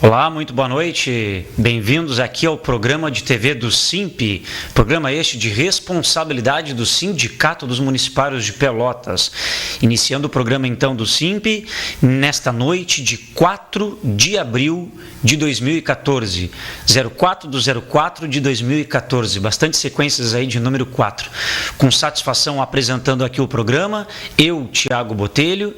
Olá, muito boa noite. Bem-vindos aqui ao programa de TV do SIMP, programa este de responsabilidade do Sindicato dos Municipários de Pelotas. Iniciando o programa então do SIMP, nesta noite de 4 de abril de 2014, 04/04 de 2014, bastante sequências aí de número 4. Com satisfação apresentando aqui o programa, eu, Tiago Botelho,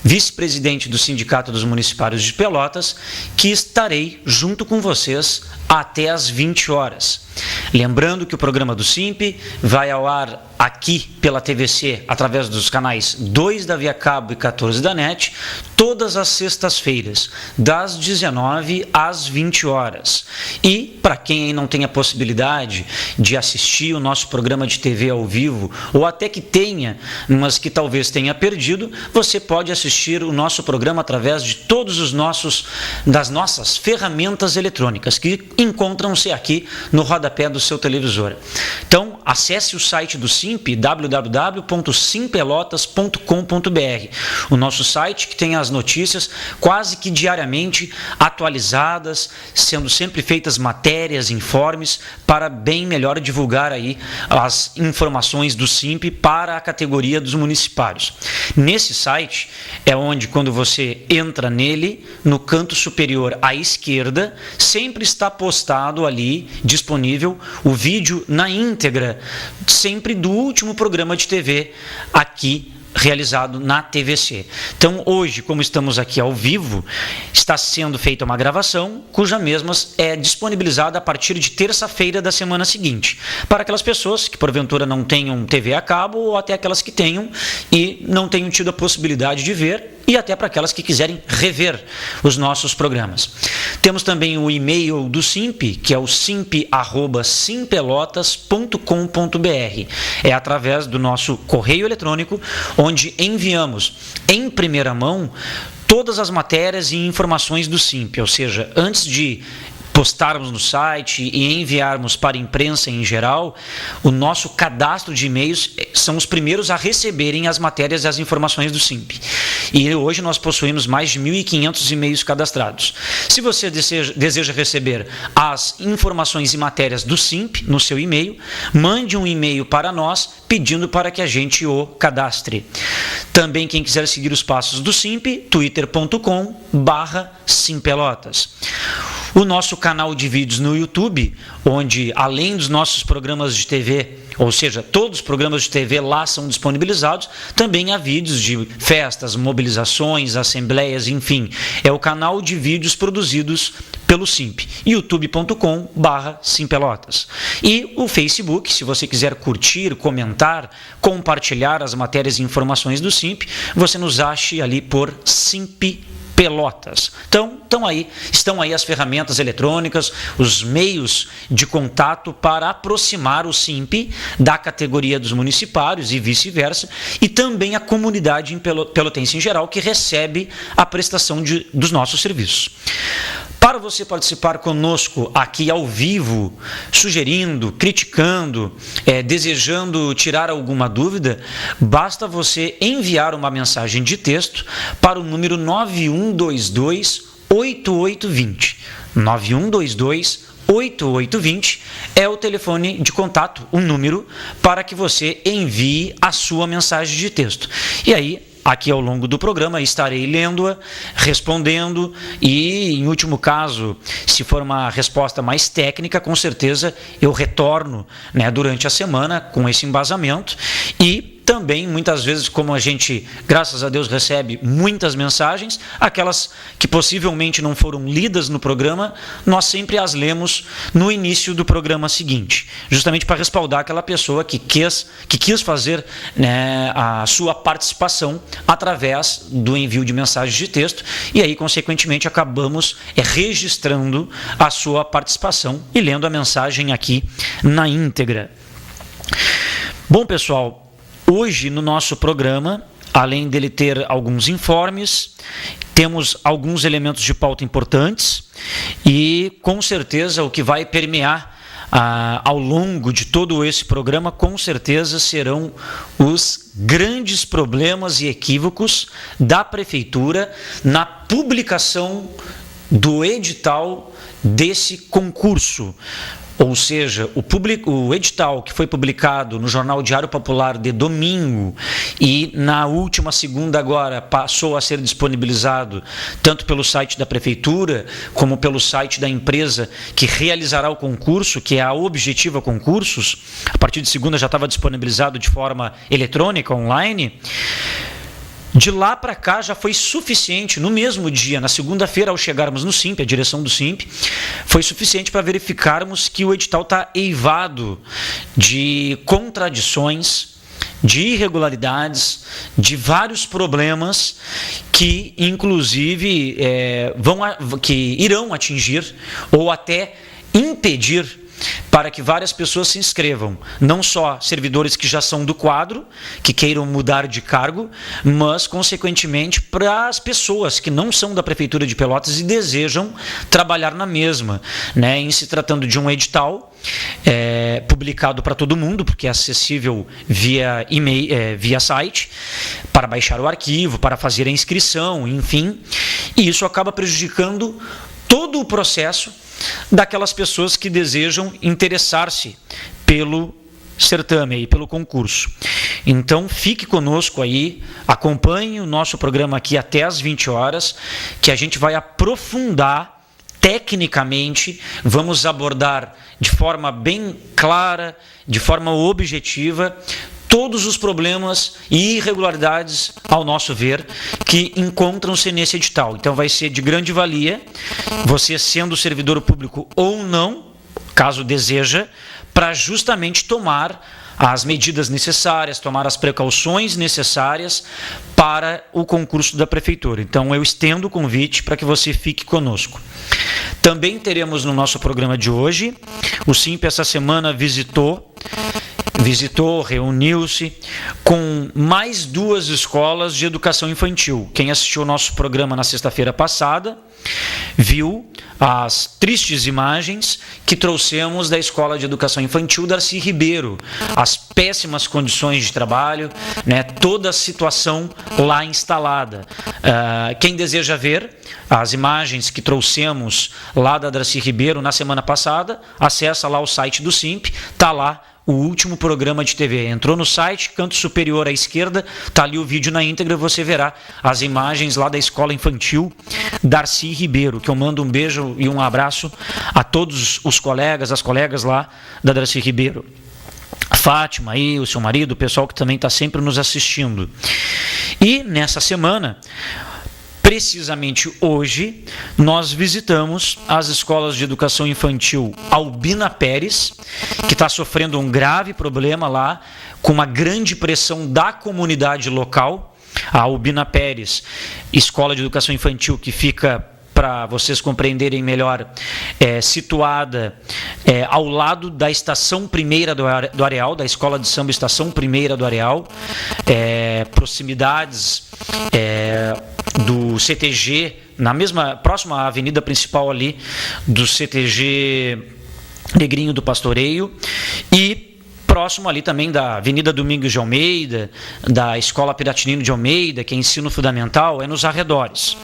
vice-presidente do Sindicato dos Municipários de Pelotas, que estarei junto com vocês até às 20 horas. Lembrando que o programa do SIMP vai ao ar aqui pela TVC, através dos canais 2 da Via Cabo e 14 da NET, todas as sextas-feiras, das 19 às 20 horas. E, para quem não tem a possibilidade de assistir o nosso programa de TV ao vivo, ou até que tenha, mas que talvez tenha perdido, você pode assistir o nosso programa através de das nossas ferramentas eletrônicas, que encontram-se aqui no rodapé do seu televisor. Então, acesse o site do SIMP, www.simpelotas.com.br, o nosso site que tem as notícias quase que diariamente atualizadas, sendo sempre feitas matérias, informes, para bem melhor divulgar aí as informações do SIMP para a categoria dos municipários. Nesse site é onde, quando você entra nele, no canto superior à esquerda, sempre está postado ali, disponível, o vídeo na íntegra, sempre do último programa de TV aqui realizado na TVC. Então, hoje, como estamos aqui ao vivo, está sendo feita uma gravação, cuja mesma é disponibilizada a partir de terça-feira da semana seguinte, para aquelas pessoas que, porventura, não tenham TV a cabo, ou até aquelas que tenham e não tenham tido a possibilidade de ver, e até para aquelas que quiserem rever os nossos programas. Temos também o e-mail do SIMP, que é o simp@simpelotas.com.br. É através do nosso correio eletrônico, onde enviamos em primeira mão todas as matérias e informações do SIMP, ou seja, antes de postarmos no site e enviarmos para a imprensa em geral, o nosso cadastro de e-mails são os primeiros a receberem as matérias e as informações do SIMP. E hoje nós possuímos mais de 1.500 e-mails cadastrados. Se você deseja receber as informações e matérias do SIMP no seu e-mail, mande um e-mail para nós pedindo para que a gente o cadastre. Também quem quiser seguir os passos do SIMP, twitter.com/simpelotas. O nosso canal de vídeos no YouTube, onde além dos nossos programas de TV, ou seja, todos os programas de TV lá são disponibilizados, também há vídeos de festas, mobilizações, assembleias, enfim. É o canal de vídeos produzidos pelo SIMP, youtube.com/simpelotas. E o Facebook, se você quiser curtir, comentar, compartilhar as matérias e informações do SIMP, você nos ache ali por SIMP Pelotas. Então, estão aí as ferramentas eletrônicas, os meios de contato para aproximar o SIMP da categoria dos municipários e vice-versa, e também a comunidade pelotense em geral, que recebe a prestação dos nossos serviços. Para você participar conosco aqui ao vivo, sugerindo, criticando, desejando tirar alguma dúvida, basta você enviar uma mensagem de texto para o número 9122-8820. 9122-8820 é o telefone de contato, um número para que você envie a sua mensagem de texto. E aí, aqui ao longo do programa, estarei lendo-a, respondendo e, em último caso, se for uma resposta mais técnica, com certeza eu retorno, durante a semana com esse embasamento. E também, muitas vezes, como a gente, graças a Deus, recebe muitas mensagens, aquelas que possivelmente não foram lidas no programa, nós sempre as lemos no início do programa seguinte, justamente para respaldar aquela pessoa que quis fazer a sua participação através do envio de mensagens de texto, e aí, consequentemente, acabamos registrando a sua participação e lendo a mensagem aqui na íntegra. Bom, pessoal, hoje, no nosso programa, além dele ter alguns informes, temos alguns elementos de pauta importantes e, com certeza, o que vai permear ao longo de todo esse programa, com certeza, serão os grandes problemas e equívocos da Prefeitura na publicação do edital desse concurso. Ou seja, o edital que foi publicado no Jornal Diário Popular de domingo e na última segunda agora passou a ser disponibilizado tanto pelo site da Prefeitura como pelo site da empresa que realizará o concurso, que é a Objetiva Concursos. A partir de segunda já estava disponibilizado de forma eletrônica, online. De lá para cá já foi suficiente, no mesmo dia, na segunda-feira, ao chegarmos no SIMP, a direção do SIMP, foi suficiente para verificarmos que o edital está eivado de contradições, de irregularidades, de vários problemas que, inclusive, que irão atingir ou até impedir para que várias pessoas se inscrevam, não só servidores que já são do quadro, que queiram mudar de cargo, mas, consequentemente, para as pessoas que não são da Prefeitura de Pelotas e desejam trabalhar na mesma, né? Em se tratando de um edital publicado para todo mundo, porque é acessível via e-mail, via site, para baixar o arquivo, para fazer a inscrição, enfim, e isso acaba prejudicando todo o processo daquelas pessoas que desejam interessar-se pelo certame e pelo concurso. Então, fique conosco aí, acompanhe o nosso programa aqui até às 20 horas, que a gente vai aprofundar tecnicamente, vamos abordar de forma bem clara, de forma objetiva, todos os problemas e irregularidades, ao nosso ver, que encontram-se nesse edital. Então vai ser de grande valia, você sendo servidor público ou não, caso deseja, para justamente tomar as medidas necessárias, tomar as precauções necessárias para o concurso da Prefeitura. Então eu estendo o convite para que você fique conosco. Também teremos no nosso programa de hoje, o SIMP essa semana visitou, reuniu-se com mais 2 escolas de educação infantil. Quem assistiu ao nosso programa na sexta-feira passada viu as tristes imagens que trouxemos da Escola de Educação Infantil Darcy Ribeiro, as péssimas condições de trabalho, né, toda a situação lá instalada. Quem deseja ver as imagens que trouxemos lá da Darcy Ribeiro na semana passada, acessa lá o site do SIMP, está lá o último programa de TV. Entrou no site, canto superior à esquerda, está ali o vídeo na íntegra, você verá as imagens lá da Escola Infantil Darcy Ribeiro, que eu mando um beijo e um abraço a todos os colegas, as colegas lá da Darcy Ribeiro. A Fátima aí, o seu marido, o pessoal que também está sempre nos assistindo. E nessa semana, precisamente hoje, nós visitamos as escolas de educação infantil Albina Pérez, que está sofrendo um grave problema lá, com uma grande pressão da comunidade local. A Albina Pérez, escola de educação infantil que fica, para vocês compreenderem melhor, situada ao lado da Estação Primeira do Areal, da Escola de Samba Estação Primeira do Areal, proximidades do CTG, próxima à avenida principal ali do CTG Negrinho do Pastoreio, e próximo ali também da Avenida Domingos de Almeida, da Escola Piratinino de Almeida, que é ensino fundamental, nos arredores.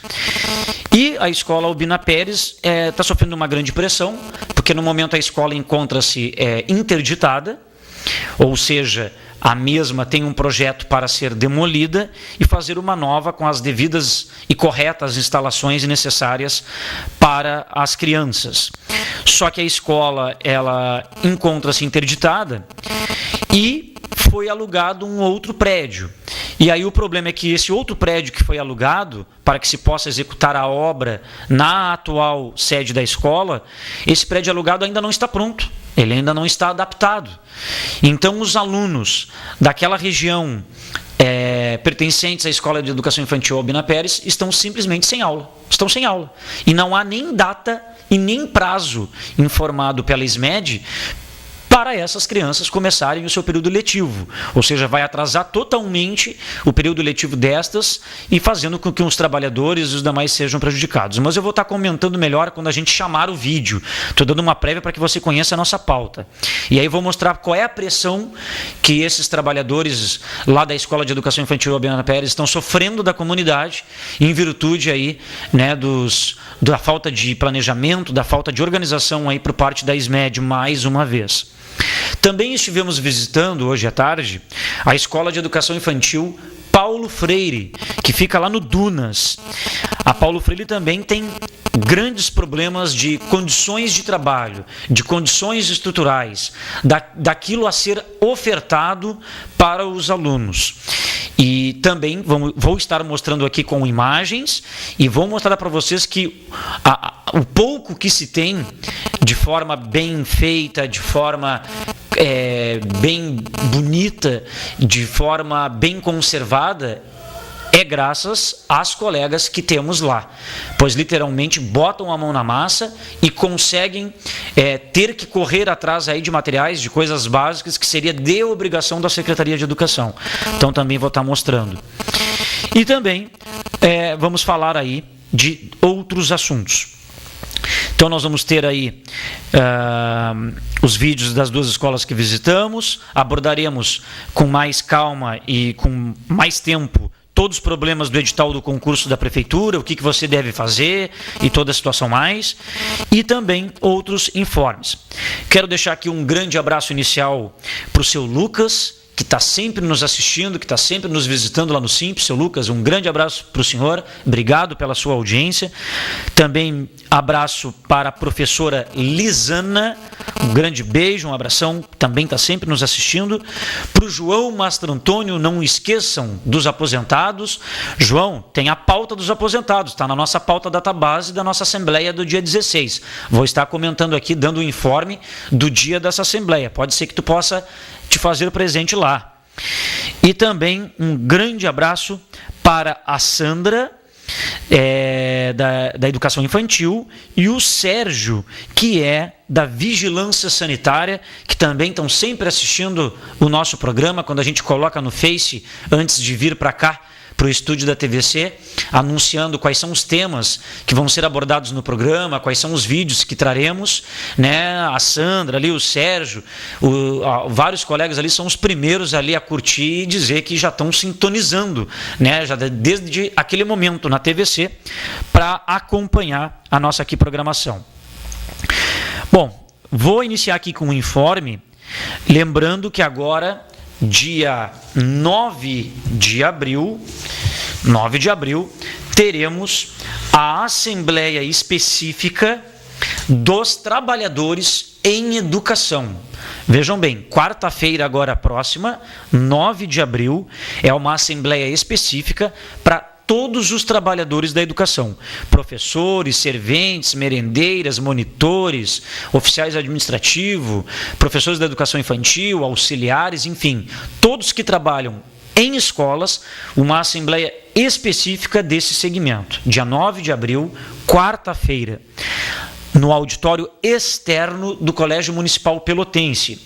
E a escola Albina Pérez está sofrendo uma grande pressão, porque no momento a escola encontra-se interditada, ou seja, a mesma tem um projeto para ser demolida e fazer uma nova com as devidas e corretas instalações necessárias para as crianças. Só que a escola ela encontra-se interditada e foi alugado um outro prédio. E aí o problema é que esse outro prédio que foi alugado para que se possa executar a obra na atual sede da escola, esse prédio alugado ainda não está pronto, ele ainda não está adaptado. Então os alunos daquela região pertencentes à Escola de Educação Infantil Albina Pérez estão simplesmente sem aula. Estão sem aula. E não há nem data e nem prazo informado pela SMED para essas crianças começarem o seu período letivo, ou seja, vai atrasar totalmente o período letivo destas e fazendo com que os trabalhadores e os demais sejam prejudicados. Mas eu vou estar comentando melhor quando a gente chamar o vídeo. Estou dando uma prévia para que você conheça a nossa pauta. E aí eu vou mostrar qual é a pressão que esses trabalhadores lá da Escola de Educação Infantil Albina Pérez estão sofrendo da comunidade em virtude aí, né, da falta de planejamento, da falta de organização aí por parte da SMED mais uma vez. Também estivemos visitando hoje à tarde a Escola de Educação Infantil Paulo Freire, que fica lá no Dunas. A Paulo Freire também tem grandes problemas de condições de trabalho, de condições estruturais, daquilo a ser ofertado para os alunos. E também vou estar mostrando aqui com imagens e vou mostrar para vocês que o pouco que se tem de forma bem feita, de forma bem bonita, de forma bem conservada, é graças às colegas que temos lá, pois literalmente botam a mão na massa e conseguem ter que correr atrás aí de materiais, de coisas básicas que seria de obrigação da Secretaria de Educação. Então também vou estar mostrando. E também vamos falar aí de outros assuntos. Então nós vamos ter aí os vídeos das duas escolas que visitamos, abordaremos com mais calma e com mais tempo todos os problemas do edital do concurso da prefeitura, o que você deve fazer e toda a situação mais, e também outros informes. Quero deixar aqui um grande abraço inicial para o seu Lucas, que está sempre nos assistindo, que está sempre nos visitando lá no Simp. Seu Lucas, um grande abraço para o senhor, obrigado pela sua audiência. Também abraço para a professora Lisana, um grande beijo, um abração, também está sempre nos assistindo. Para o João Mastro Antônio, não esqueçam dos aposentados. João, tem a pauta dos aposentados, está na nossa pauta database da nossa Assembleia do dia 16. Vou estar comentando aqui, dando o informe do dia dessa Assembleia. Pode ser que tu possa te fazer presente lá. E também um grande abraço para a Sandra, da Educação Infantil, e o Sérgio, que é da Vigilância Sanitária, que também estão sempre assistindo o nosso programa, quando a gente coloca no Face, antes de vir para cá, para o estúdio da TVC, anunciando quais são os temas que vão ser abordados no programa, quais são os vídeos que traremos, né? A Sandra ali, o Sérgio, vários colegas ali são os primeiros ali a curtir e dizer que já estão sintonizando, né? Já desde aquele momento na TVC, para acompanhar a nossa aqui programação. Bom, vou iniciar aqui com um informe, lembrando que agora, dia 9 de abril, teremos a Assembleia Específica dos Trabalhadores em Educação. Vejam bem, quarta-feira agora próxima, 9 de abril, é uma Assembleia Específica para todos os trabalhadores da educação, professores, serventes, merendeiras, monitores, oficiais administrativos, professores da educação infantil, auxiliares, enfim, todos que trabalham em escolas, uma assembleia específica desse segmento, dia 9 de abril, quarta-feira, no auditório externo do Colégio Municipal Pelotense.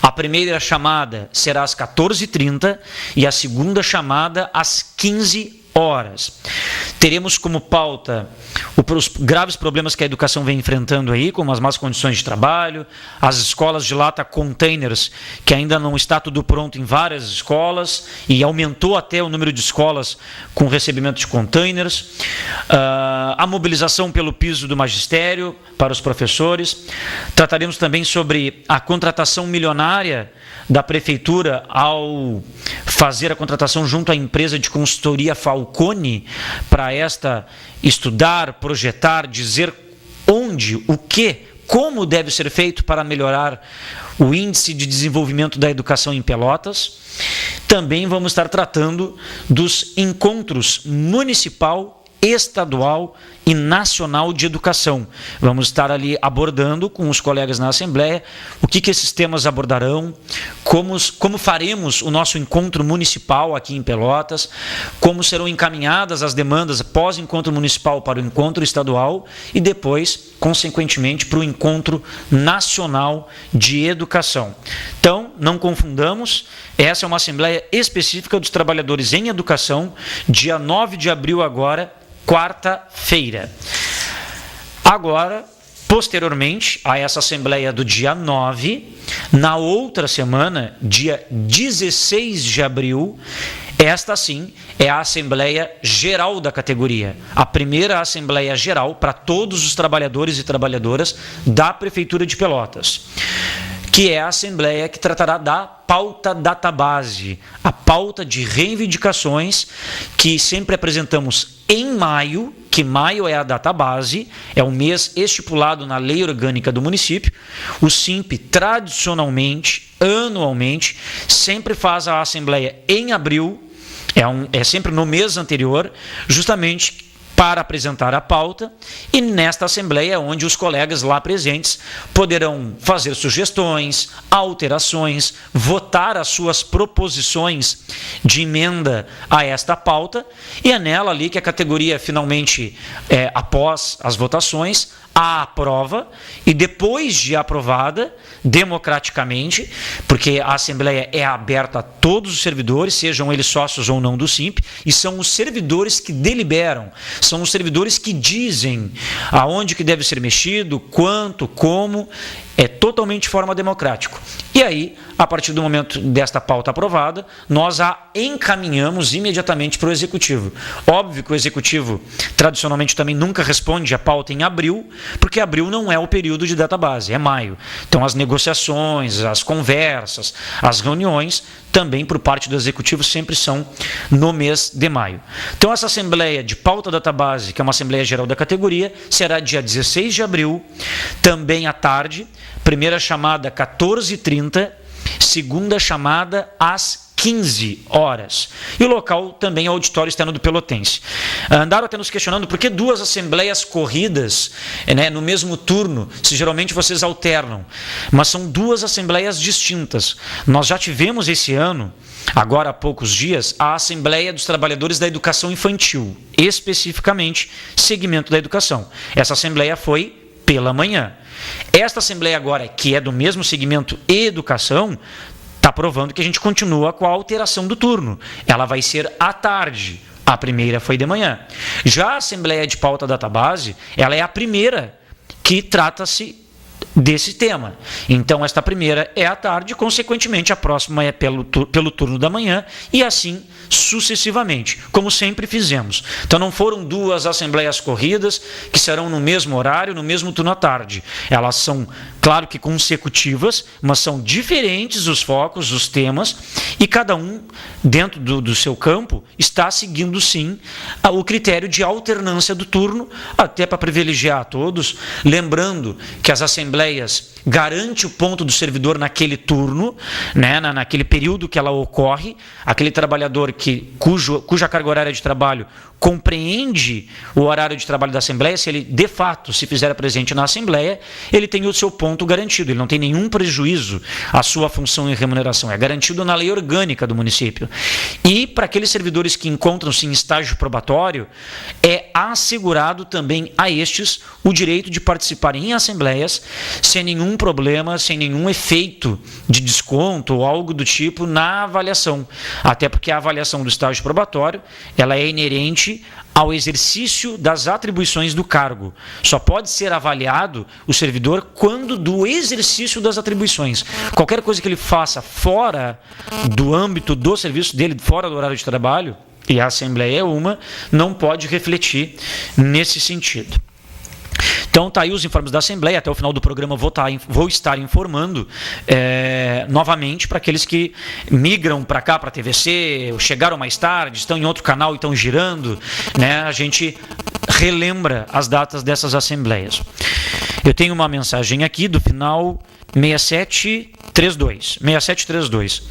A primeira chamada será às 14h30 e a segunda chamada às 15 horas. Teremos como pauta os graves problemas que a educação vem enfrentando aí, como as más condições de trabalho, as escolas de lata containers, que ainda não está tudo pronto em várias escolas, e aumentou até o número de escolas com recebimento de containers, a mobilização pelo piso do magistério para os professores. Trataremos também sobre a contratação milionária da prefeitura ao fazer a contratação junto à empresa de consultoria Falcone, para esta estudar, projetar, dizer onde, o que, como deve ser feito para melhorar o índice de desenvolvimento da educação em Pelotas. Também vamos estar tratando dos encontros municipal estadual e nacional de educação. Vamos estar ali abordando com os colegas na Assembleia o que esses temas abordarão, como faremos o nosso encontro municipal aqui em Pelotas, como serão encaminhadas as demandas pós-encontro municipal para o encontro estadual e depois, consequentemente, para o encontro nacional de educação. Então, não confundamos, essa é uma Assembleia específica dos trabalhadores em educação, dia 9 de abril agora, quarta-feira. Agora, posteriormente a essa Assembleia do dia 9, na outra semana, dia 16 de abril, esta sim é a Assembleia Geral da categoria, a primeira Assembleia Geral para todos os trabalhadores e trabalhadoras da Prefeitura de Pelotas, que é a Assembleia que tratará da pauta database, a pauta de reivindicações que sempre apresentamos em maio, que maio é a database, é o mês estipulado na lei orgânica do município. O SIMP, tradicionalmente, anualmente, sempre faz a Assembleia em abril, é sempre no mês anterior, justamente para apresentar a pauta, e nesta Assembleia é onde os colegas lá presentes poderão fazer sugestões, alterações, votar as suas proposições de emenda a esta pauta, e é nela ali que a categoria finalmente, após as votações, a aprova, e depois de aprovada, democraticamente, porque a Assembleia é aberta a todos os servidores, sejam eles sócios ou não do SIMP, e são os servidores que deliberam, são os servidores que dizem aonde que deve ser mexido, quanto, como, é totalmente de forma democrática. E aí, a partir do momento desta pauta aprovada, nós a encaminhamos imediatamente para o Executivo. Óbvio que o Executivo, tradicionalmente, também nunca responde a pauta em abril, porque abril não é o período de database, é maio. Então, as negociações, as conversas, as reuniões, também por parte do Executivo, sempre são no mês de maio. Então, essa Assembleia de Pauta Database, que é uma Assembleia Geral da categoria, será dia 16 de abril, também à tarde, primeira chamada 14h30, segunda chamada às 15 horas. E o local também é o auditório externo do Pelotense. Andaram até nos questionando por que duas assembleias corridas, no mesmo turno, se geralmente vocês alternam. Mas são duas assembleias distintas. Nós já tivemos esse ano, agora há poucos dias, a Assembleia dos Trabalhadores da Educação Infantil, especificamente segmento da educação. Essa assembleia foi pela manhã. Esta Assembleia agora, que é do mesmo segmento educação, está provando que a gente continua com a alteração do turno. Ela vai ser à tarde. A primeira foi de manhã. Já a Assembleia de Pauta Database, ela é a primeira que trata-se desse tema. Então, esta primeira é à tarde, consequentemente, a próxima é pelo turno da manhã, e assim sucessivamente, como sempre fizemos. Então, não foram duas assembleias corridas que serão no mesmo horário, no mesmo turno à tarde. Elas são, claro que consecutivas, mas são diferentes os focos, os temas, e cada um, dentro do seu campo, está seguindo, sim, o critério de alternância do turno, até para privilegiar a todos, lembrando que as assembleias garante o ponto do servidor naquele turno, naquele período que ela ocorre, aquele trabalhador cuja carga horária de trabalho compreende o horário de trabalho da Assembleia, se ele, de fato, se fizer presente na Assembleia, ele tem o seu ponto garantido, ele não tem nenhum prejuízo à sua função e remuneração, é garantido na lei orgânica do município. E para aqueles servidores que encontram-se em estágio probatório, é assegurado também a estes o direito de participar em assembleias sem nenhum problema, sem nenhum efeito de desconto ou algo do tipo na avaliação, até porque a avaliação do estágio probatório, ela é inerente ao exercício das atribuições do cargo. Só pode ser avaliado o servidor quando do exercício das atribuições. Qualquer coisa que ele faça fora do âmbito do serviço dele, fora do horário de trabalho, e a Assembleia é uma, não pode refletir nesse sentido. Então, está aí os informes da Assembleia. Até o final do programa vou estar informando novamente para aqueles que migram para cá, para a TVC, chegaram mais tarde, estão em outro canal e estão girando. A gente relembra as datas dessas assembleias. Eu tenho uma mensagem aqui do final 6732.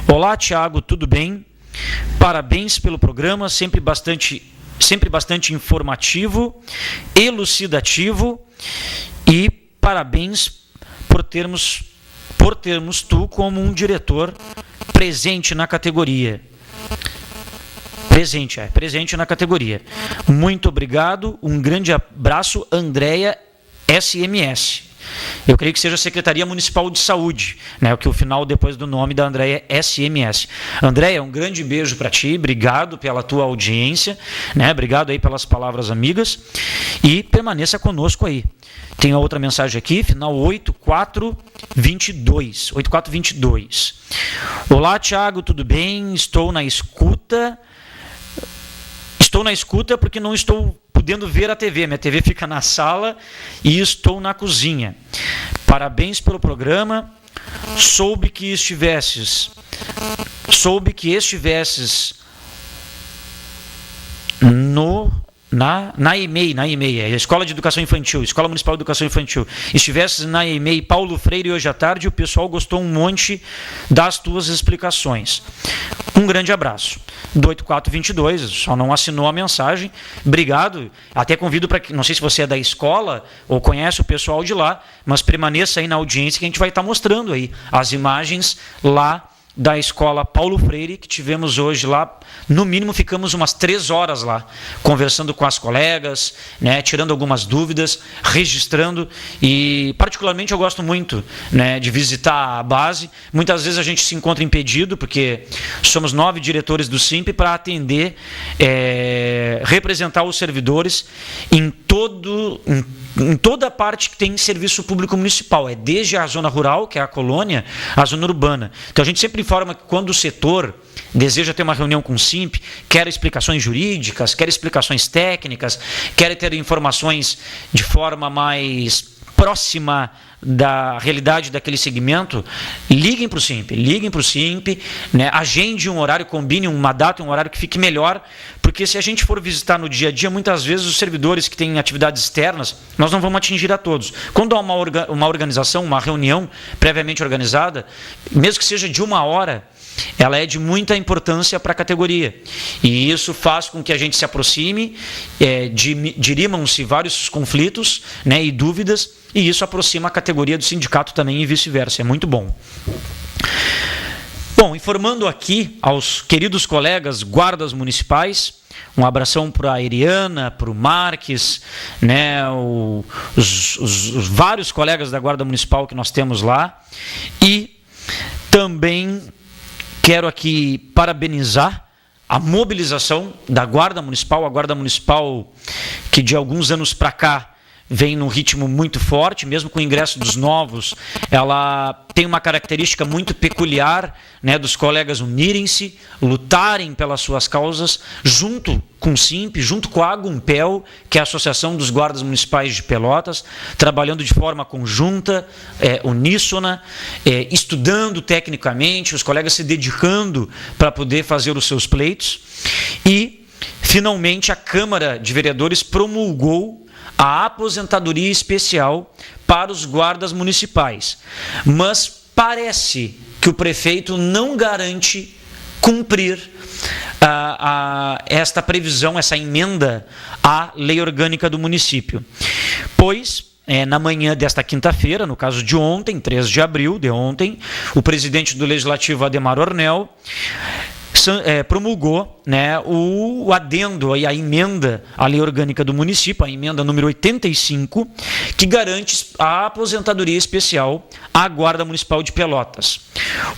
Olá, Tiago, tudo bem? Parabéns pelo programa, sempre sempre bastante informativo, elucidativo, e parabéns por termos tu como um diretor presente na categoria. Presente na categoria. Muito obrigado, um grande abraço, Andréia SMS. Eu creio que seja a Secretaria Municipal de Saúde, né, que é o final depois do nome da Andréia SMS. Andréia, um grande beijo para ti, obrigado pela tua audiência, né, obrigado aí pelas palavras amigas, e permaneça conosco aí. Tem outra mensagem aqui, final 8422. Olá, Thiago, tudo bem? Estou na escuta porque não estou podendo ver a TV. Minha TV fica na sala e estou na cozinha. Parabéns pelo programa. Soube que estivesses na EMEI, a Escola de Educação Infantil, Escola Municipal de Educação Infantil, estivesses na EMEI Paulo Freire hoje à tarde, o pessoal gostou um monte das tuas explicações. Um grande abraço. Do 8422, só não assinou a mensagem, obrigado, até convido para que, não sei se você é da escola ou conhece o pessoal de lá, mas permaneça aí na audiência que a gente vai estar mostrando aí as imagens lá da Escola Paulo Freire, que tivemos hoje lá, no mínimo ficamos umas 3 horas lá, conversando com as colegas, né, tirando algumas dúvidas, registrando, e particularmente eu gosto muito, né, de visitar a base. Muitas vezes a gente se encontra impedido, porque somos 9 diretores do SIMP para atender, representar os servidores em toda a parte que tem serviço público municipal, desde a zona rural, que é a colônia, a zona urbana. Então a gente sempre informa que quando o setor deseja ter uma reunião com o SIMP, quer explicações jurídicas, quer explicações técnicas, quer ter informações de forma mais próxima da realidade daquele segmento, liguem para o SIMP, né, agende um horário, combine uma data, um horário que fique melhor, porque se a gente for visitar no dia a dia, muitas vezes os servidores que têm atividades externas, nós não vamos atingir a todos. Quando há uma organização, uma reunião previamente organizada, mesmo que seja de 1 hora, ela é de muita importância para a categoria, e isso faz com que a gente se aproxime, dirimam-se vários conflitos, né, e dúvidas, e isso aproxima a categoria do sindicato também e vice-versa, é muito bom. Bom, informando aqui aos queridos colegas guardas municipais, um abração para a Eriana, para o Marques, né, os vários colegas da Guarda Municipal que nós temos lá, e também quero aqui parabenizar a mobilização da Guarda Municipal, a Guarda Municipal que de alguns anos para cá vem num ritmo muito forte, mesmo com o ingresso dos novos, ela tem uma característica muito peculiar, né, dos colegas unirem-se, lutarem pelas suas causas, junto com o SIMP, junto com a Agumpel, que é a Associação dos Guardas Municipais de Pelotas, trabalhando de forma conjunta, uníssona, estudando tecnicamente, os colegas se dedicando para poder fazer os seus pleitos, e, finalmente, a Câmara de Vereadores promulgou a aposentadoria especial para os guardas municipais. Mas parece que o prefeito não garante cumprir esta previsão, essa emenda à lei orgânica do município. Pois, na manhã desta quinta-feira, no caso de ontem, 3 de abril de ontem, o presidente do Legislativo, Adhemar Ornel, promulgou, né, o adendo, a emenda à lei orgânica do município, a emenda número 85, que garante a aposentadoria especial à Guarda Municipal de Pelotas.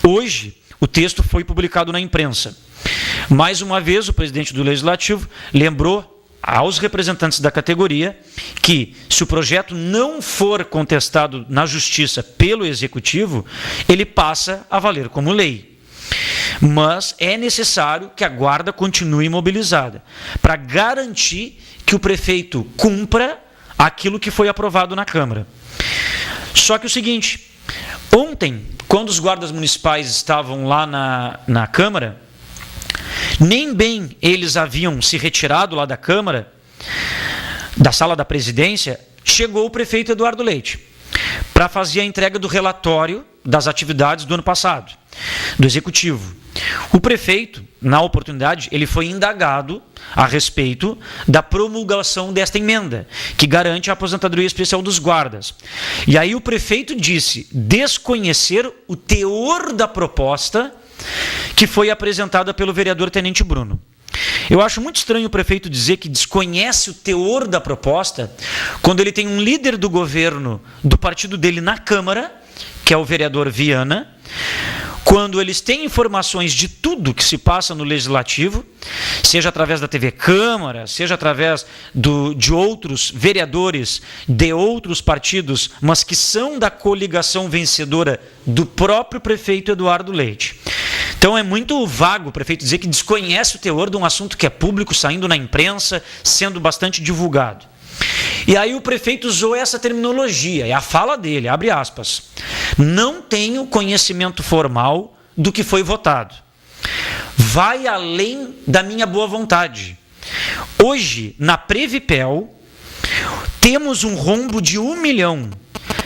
Hoje, o texto foi publicado na imprensa. Mais uma vez, o presidente do Legislativo lembrou aos representantes da categoria que, se o projeto não for contestado na Justiça pelo Executivo, ele passa a valer como lei. Mas é necessário que a Guarda continue mobilizada para garantir que o prefeito cumpra aquilo que foi aprovado na Câmara. Só que o seguinte, ontem, quando os guardas municipais estavam lá na Câmara, nem bem eles haviam se retirado lá da Câmara, da sala da presidência, chegou o prefeito Eduardo Leite para fazer a entrega do relatório das atividades do ano passado, do Executivo. O prefeito, na oportunidade, ele foi indagado a respeito da promulgação desta emenda, que garante a aposentadoria especial dos guardas. E aí o prefeito disse desconhecer o teor da proposta que foi apresentada pelo vereador Tenente Bruno. Eu acho muito estranho o prefeito dizer que desconhece o teor da proposta quando ele tem um líder do governo do partido dele na Câmara, que é o vereador Viana, quando eles têm informações de tudo que se passa no Legislativo, seja através da TV Câmara, seja através de outros vereadores de outros partidos, mas que são da coligação vencedora do próprio prefeito Eduardo Leite. Então é muito vago o prefeito dizer que desconhece o teor de um assunto que é público, saindo na imprensa, sendo bastante divulgado. E aí o prefeito usou essa terminologia, é a fala dele, abre aspas. Não tenho conhecimento formal do que foi votado. Vai além da minha boa vontade. Hoje, na Previpel, temos um rombo de 1 milhão.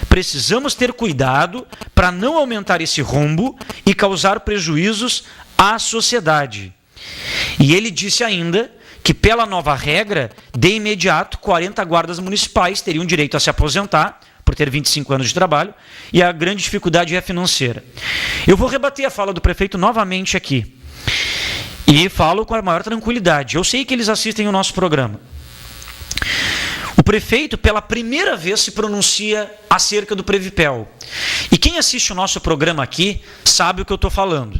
Precisamos ter cuidado para não aumentar esse rombo e causar prejuízos à sociedade. E ele disse ainda que, pela nova regra, de imediato, 40 guardas municipais teriam direito a se aposentar, por ter 25 anos de trabalho, e a grande dificuldade é financeira. Eu vou rebater a fala do prefeito novamente aqui, e falo com a maior tranquilidade. Eu sei que eles assistem o nosso programa. O prefeito, pela primeira vez, se pronuncia acerca do Previpel. E quem assiste o nosso programa aqui sabe o que eu estou falando.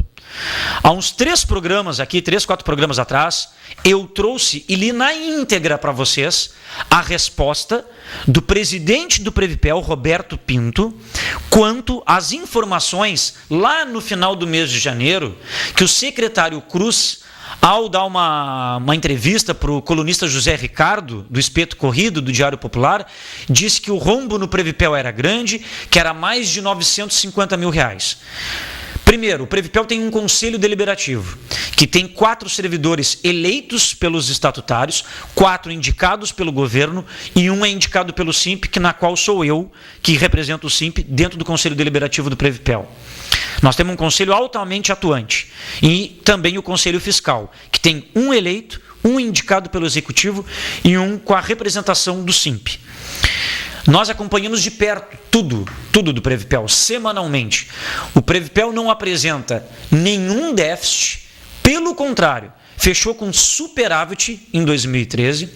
Há uns 3 programas aqui, 3, 4 programas atrás, eu trouxe e li na íntegra para vocês a resposta do presidente do Previpel, Roberto Pinto, quanto às informações lá no final do mês de janeiro, que o secretário Cruz, ao dar uma entrevista para o colunista José Ricardo, do Espeto Corrido, do Diário Popular, disse que o rombo no Previpel era grande, que era mais de 950 mil reais. Primeiro, o Previpel tem um conselho deliberativo, que tem 4 servidores eleitos pelos estatutários, 4 indicados pelo governo e 1 é indicado pelo SIMP, na qual sou eu, que represento o SIMP dentro do conselho deliberativo do Previpel. Nós temos um conselho altamente atuante e também o conselho fiscal, que tem 1 eleito, 1 indicado pelo executivo e 1 com a representação do SIMP. Nós acompanhamos de perto tudo do Previpel, semanalmente. O Previpel não apresenta nenhum déficit, pelo contrário, fechou com superávit em 2013.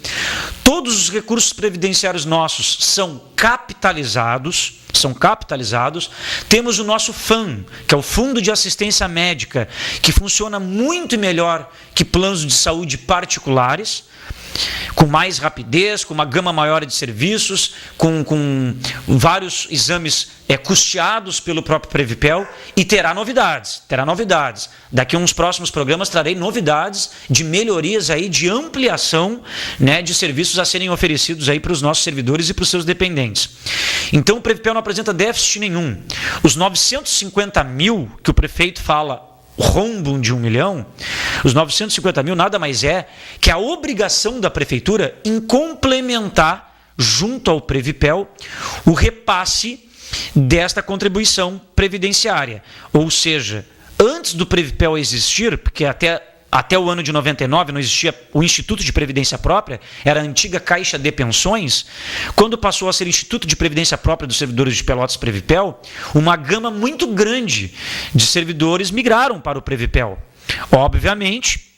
Todos os recursos previdenciários nossos são capitalizados. Temos o nosso FAM, que é o Fundo de Assistência Médica, que funciona muito melhor que planos de saúde particulares, com mais rapidez, com uma gama maior de serviços, com vários exames custeados pelo próprio Previpel, e terá novidades. Daqui a uns próximos programas trarei novidades de melhorias aí, de ampliação, né, de serviços a serem oferecidos aí para os nossos servidores e para os seus dependentes. Então o Previpel não apresenta déficit nenhum. Os 950 mil que o prefeito fala, rombo de 1 milhão, os 950 mil nada mais é que a obrigação da prefeitura em complementar, junto ao Previpel, o repasse desta contribuição previdenciária. Ou seja, antes do Previpel existir, porque até o ano de 99 não existia o Instituto de Previdência Própria, era a antiga Caixa de Pensões. Quando passou a ser Instituto de Previdência Própria dos Servidores de Pelotas Previpel, uma gama muito grande de servidores migraram para o Previpel. Obviamente,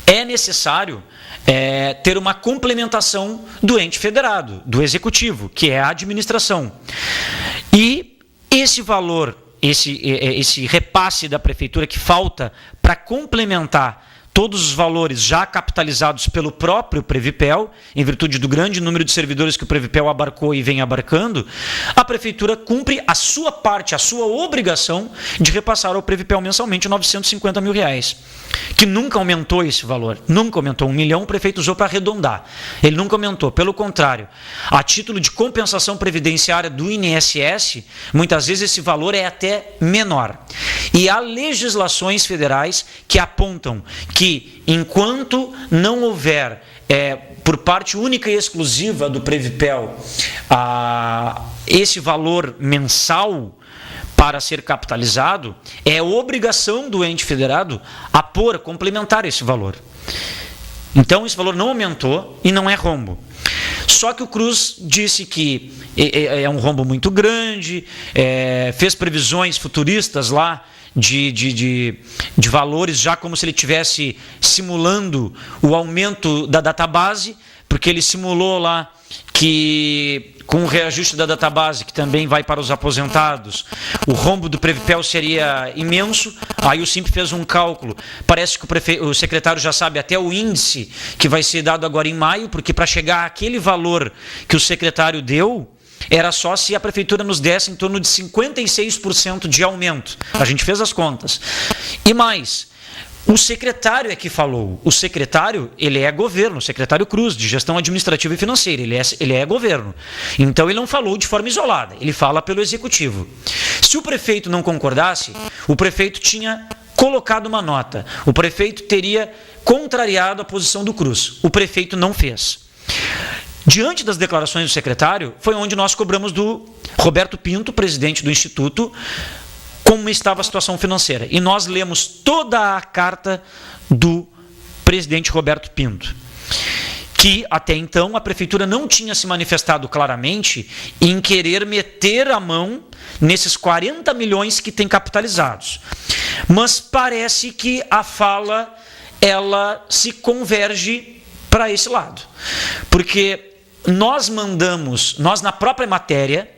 é necessário ter uma complementação do ente federado, do executivo, que é a administração. E esse valor, esse repasse da prefeitura que falta para complementar todos os valores já capitalizados pelo próprio Previpel, em virtude do grande número de servidores que o Previpel abarcou e vem abarcando, a prefeitura cumpre a sua parte, a sua obrigação de repassar ao Previpel mensalmente 950 mil reais, que nunca aumentou esse valor, nunca aumentou. 1 milhão o prefeito usou para arredondar, ele nunca aumentou, pelo contrário, a título de compensação previdenciária do INSS, muitas vezes esse valor é até menor. E há legislações federais que apontam que, enquanto não houver, por parte única e exclusiva do Previpel, esse valor mensal para ser capitalizado, é obrigação do ente federado complementar esse valor. Então, esse valor não aumentou e não é rombo. Só que o Cruz disse que é um rombo muito grande, fez previsões futuristas lá de valores, já como se ele estivesse simulando o aumento da database, porque ele simulou lá que com o reajuste da database, que também vai para os aposentados, o rombo do Previpel seria imenso. Aí o Simp fez um cálculo, parece que o secretário já sabe até o índice que vai ser dado agora em maio, porque para chegar àquele valor que o secretário deu, era só se a prefeitura nos desse em torno de 56% de aumento. A gente fez as contas. E mais, o secretário é que falou. O secretário, ele é governo, o secretário Cruz, de gestão administrativa e financeira, ele é governo. Então ele não falou de forma isolada, ele fala pelo executivo. Se o prefeito não concordasse, o prefeito tinha colocado uma nota. O prefeito teria contrariado a posição do Cruz. O prefeito não fez. Diante das declarações do secretário, foi onde nós cobramos do Roberto Pinto, presidente do Instituto, como estava a situação financeira. E nós lemos toda a carta do presidente Roberto Pinto, que até então a prefeitura não tinha se manifestado claramente em querer meter a mão nesses 40 milhões que tem capitalizados. Mas parece que a fala ela se converge para esse lado. Porque nós na própria matéria,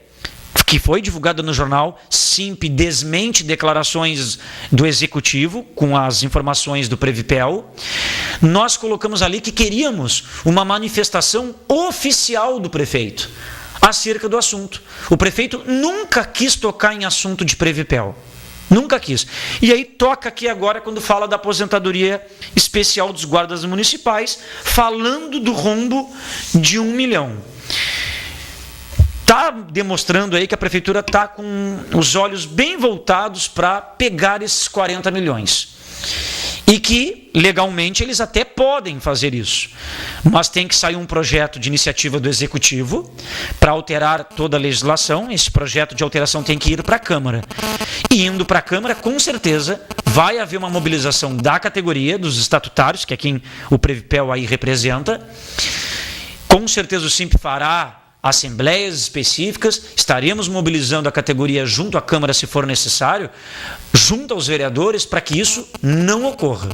que foi divulgada no jornal, Simp desmente declarações do Executivo com as informações do Previpel. Nós colocamos ali que queríamos uma manifestação oficial do prefeito acerca do assunto. O prefeito nunca quis tocar em assunto de Previpel. Nunca quis. E aí toca aqui agora quando fala da aposentadoria especial dos guardas municipais, falando do rombo de 1 milhão. Está demonstrando aí que a prefeitura está com os olhos bem voltados para pegar esses 40 milhões. E que, legalmente, eles até podem fazer isso. Mas tem que sair um projeto de iniciativa do Executivo para alterar toda a legislação. Esse projeto de alteração tem que ir para a Câmara. E indo para a Câmara, com certeza, vai haver uma mobilização da categoria, dos estatutários, que é quem o Previpel aí representa. Com certeza o Simp fará assembleias específicas, estaremos mobilizando a categoria junto à Câmara, se for necessário, junto aos vereadores, para que isso não ocorra.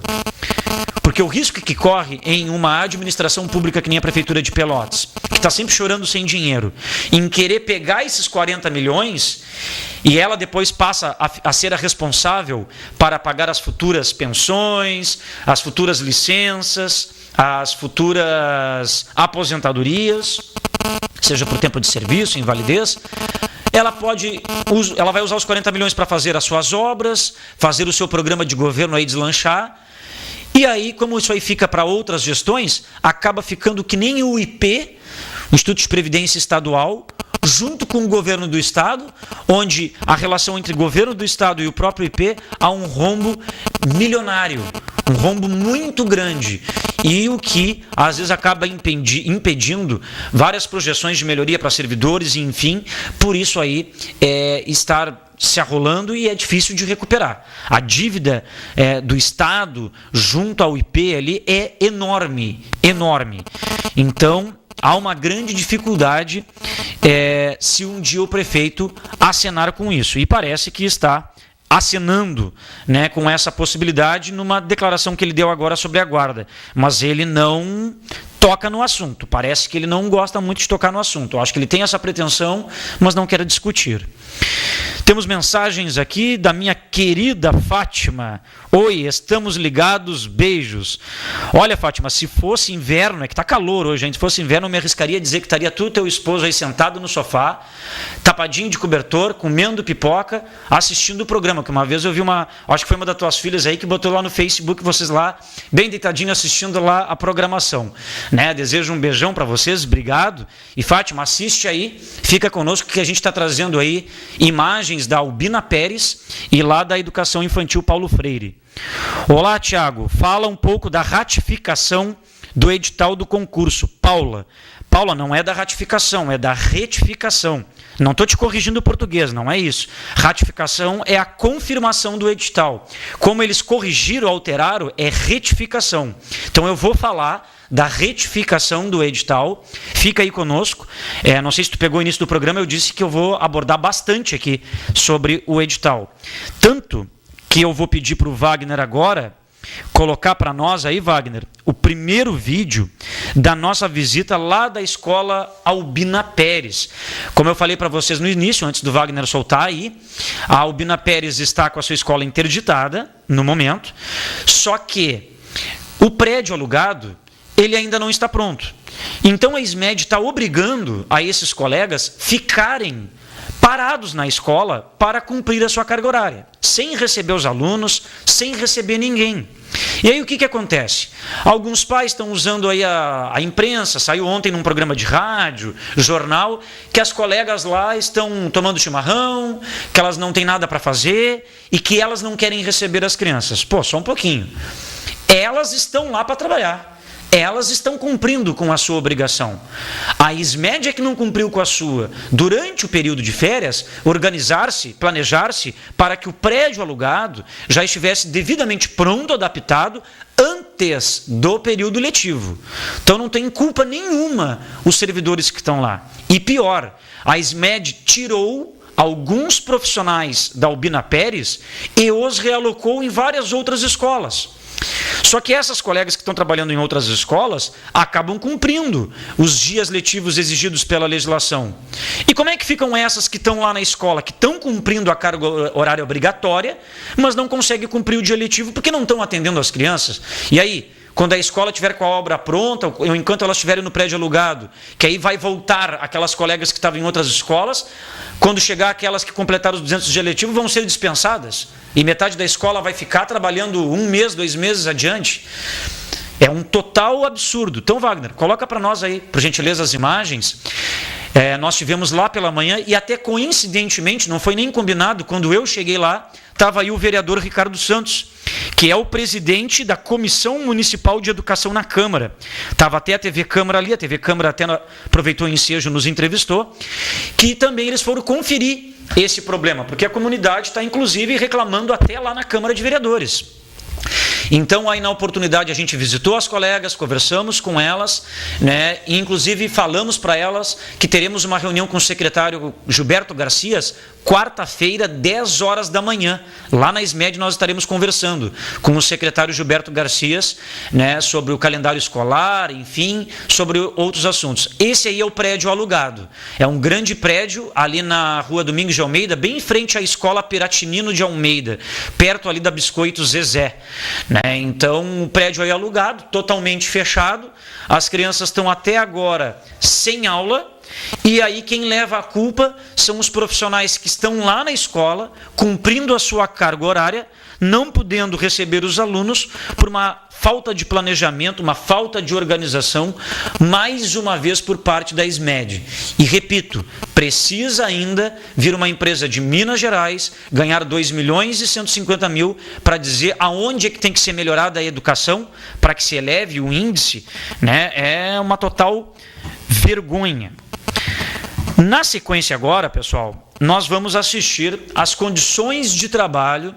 Porque o risco que corre em uma administração pública que nem a Prefeitura de Pelotas, que está sempre chorando sem dinheiro, em querer pegar esses 40 milhões e ela depois passa a ser a responsável para pagar as futuras pensões, as futuras licenças, as futuras aposentadorias, seja por tempo de serviço, invalidez, ela vai usar os 40 milhões para fazer as suas obras, fazer o seu programa de governo aí deslanchar, e aí, como isso aí fica para outras gestões, acaba ficando que nem o IP, o Instituto de Previdência Estadual, junto com o governo do Estado, onde a relação entre o governo do Estado e o próprio IP há um rombo milionário, um rombo muito grande, e o que às vezes acaba impedindo várias projeções de melhoria para servidores, e enfim, por isso aí estar se arrolando e é difícil de recuperar. A dívida do Estado junto ao IP ali é enorme, enorme. Então, há uma grande dificuldade se um dia o prefeito acenar com isso. E parece que está acenando, né, com essa possibilidade numa declaração que ele deu agora sobre a guarda. Mas ele não toca no assunto. Parece que ele não gosta muito de tocar no assunto. Eu acho que ele tem essa pretensão, mas não quer discutir. Temos mensagens aqui da minha querida Fátima. Oi, estamos ligados, beijos. Olha, Fátima, se fosse inverno, é que está calor hoje, se fosse inverno eu me arriscaria a dizer que estaria tu e teu esposo aí sentado no sofá, tapadinho de cobertor, comendo pipoca, assistindo o programa, que uma vez eu vi acho que foi uma das tuas filhas aí que botou lá no Facebook, vocês lá, bem deitadinho assistindo lá a programação. Né? Desejo um beijão para vocês, obrigado. E Fátima, assiste aí, fica conosco que a gente está trazendo aí imagens da Albina Pérez e lá da Educação Infantil Paulo Freire. Olá, Tiago, fala um pouco da ratificação do edital do concurso. Paula, não é da ratificação, é da retificação. Não estou te corrigindo o português, não é isso. Ratificação é a confirmação do edital. Como eles corrigiram, alteraram, é retificação. Então eu vou falar da retificação do edital. Fica aí conosco. Não sei se tu pegou o início do programa, eu disse que eu vou abordar bastante aqui sobre o edital. Tanto que eu vou pedir para o Wagner agora colocar para nós aí, Wagner, o primeiro vídeo da nossa visita lá da escola Albina Pérez. Como eu falei para vocês no início, antes do Wagner soltar aí, a Albina Pérez está com a sua escola interditada no momento, só que o prédio alugado, ele ainda não está pronto. Então a SMED está obrigando a esses colegas ficarem parados na escola para cumprir a sua carga horária, sem receber os alunos, sem receber ninguém. E aí o que acontece? Alguns pais estão usando aí a imprensa, saiu ontem num programa de rádio, jornal, que as colegas lá estão tomando chimarrão, que elas não têm nada para fazer e que elas não querem receber as crianças. Pô, só um pouquinho. Elas estão lá para trabalhar. Elas estão cumprindo com a sua obrigação. A SMED é que não cumpriu com a sua. Durante o período de férias, organizar-se, planejar-se para que o prédio alugado já estivesse devidamente pronto, adaptado, antes do período letivo. Então não tem culpa nenhuma os servidores que estão lá. E pior, a SMED tirou alguns profissionais da Albina Pérez e os realocou em várias outras escolas. Só que essas colegas que estão trabalhando em outras escolas acabam cumprindo os dias letivos exigidos pela legislação. E como é que ficam essas que estão lá na escola, que estão cumprindo a carga horária obrigatória, mas não conseguem cumprir o dia letivo porque não estão atendendo as crianças? E aí, quando a escola estiver com a obra pronta, ou enquanto elas estiverem no prédio alugado, que aí vai voltar aquelas colegas que estavam em outras escolas, quando chegar aquelas que completaram os 200 dias letivos, vão ser dispensadas. E metade da escola vai ficar trabalhando 1 mês, 2 meses adiante. É um total absurdo. Então, Wagner, coloca para nós aí, por gentileza, as imagens. Nós tivemos lá pela manhã e até coincidentemente, não foi nem combinado, quando eu cheguei lá, estava aí o vereador Ricardo Santos, que é o presidente da Comissão Municipal de Educação na Câmara. Estava até a TV Câmara ali, a TV Câmara até aproveitou o ensejo, nos entrevistou, que também eles foram conferir esse problema, porque a comunidade está, inclusive, reclamando até lá na Câmara de Vereadores. Então, aí na oportunidade, a gente visitou as colegas, conversamos com elas, né, e inclusive falamos para elas que teremos uma reunião com o secretário Gilberto Garcias, quarta-feira, 10 horas da manhã. Lá na SMED nós estaremos conversando com o secretário Gilberto Garcias, né, sobre o calendário escolar, enfim, sobre outros assuntos. Esse aí é o prédio alugado. É um grande prédio ali na rua Domingos de Almeida, bem em frente à escola Piratinino de Almeida, perto ali da Biscoito Zezé. Né? Então, o prédio aí alugado, totalmente fechado. As crianças estão até agora sem aula. E aí quem leva a culpa são os profissionais que estão lá na escola, cumprindo a sua carga horária, não podendo receber os alunos por uma falta de planejamento, uma falta de organização, mais uma vez por parte da SMED. E repito, precisa ainda vir uma empresa de Minas Gerais, ganhar 2.150.000 para dizer aonde é que tem que ser melhorada a educação, para que se eleve o índice, né? É uma total vergonha. Na sequência agora, pessoal, nós vamos assistir às condições de trabalho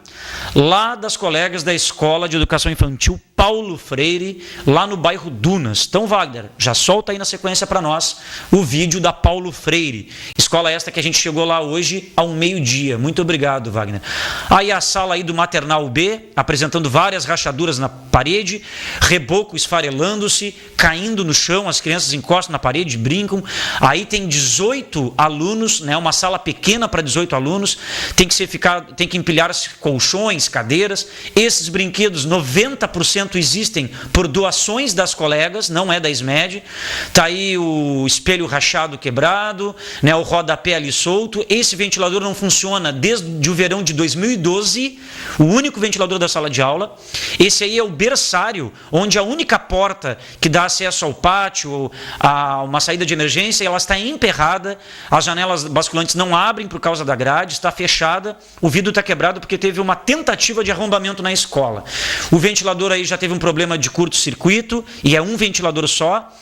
lá das colegas da Escola de Educação Infantil Paulo Freire, lá no bairro Dunas. Então, Wagner, já solta aí na sequência para nós o vídeo da Paulo Freire. Escola esta que a gente chegou lá hoje ao meio-dia. Muito obrigado, Wagner. Aí a sala aí do Maternal B, apresentando várias rachaduras na parede, reboco esfarelando-se, caindo no chão, as crianças encostam na parede, brincam. Aí tem 18 alunos, né, uma sala pequena para 18 alunos, tem que empilhar colchões, cadeiras. Esses brinquedos, 90% existem por doações das colegas, não é da SMED. Está aí o espelho rachado quebrado, né, o rodapé ali solto. Esse ventilador não funciona desde o verão de 2012, o único ventilador da sala de aula. Esse aí é o berçário, onde a única porta que dá acesso ao pátio, a uma saída de emergência, ela está emperrada, as janelas basculantes não abrem por causa da grade, está fechada, o vidro está quebrado porque teve uma tentativa de arrombamento na escola. O ventilador aí já teve um problema de curto-circuito, e é um ventilador só.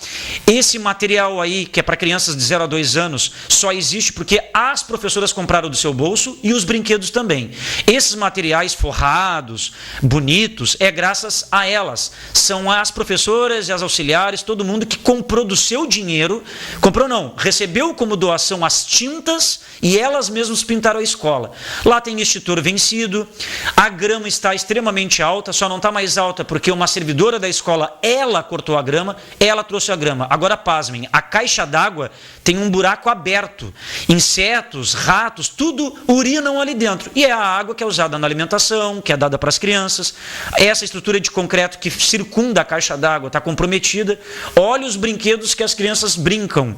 Esse material aí, que é para crianças de 0 a 2 anos, só existe porque as professoras compraram do seu bolso e os brinquedos também. Esses materiais forrados, bonitos, é graças a elas. São as professoras e as auxiliares, todo mundo que comprou do seu dinheiro, comprou não, recebeu como doação as tintas e elas mesmas pintaram a escola. Lá tem extintor vencido, a grama está extremamente alta, só não está mais alta porque uma servidora da escola, ela cortou a grama, ela trouxe a grama. Agora, pasmem, a caixa d'água tem um buraco aberto. Insetos, ratos, tudo urinam ali dentro. E é a água que é usada na alimentação, que é dada para as crianças. Essa estrutura de concreto que circunda a caixa d'água está comprometida. Olha os brinquedos que as crianças brincam,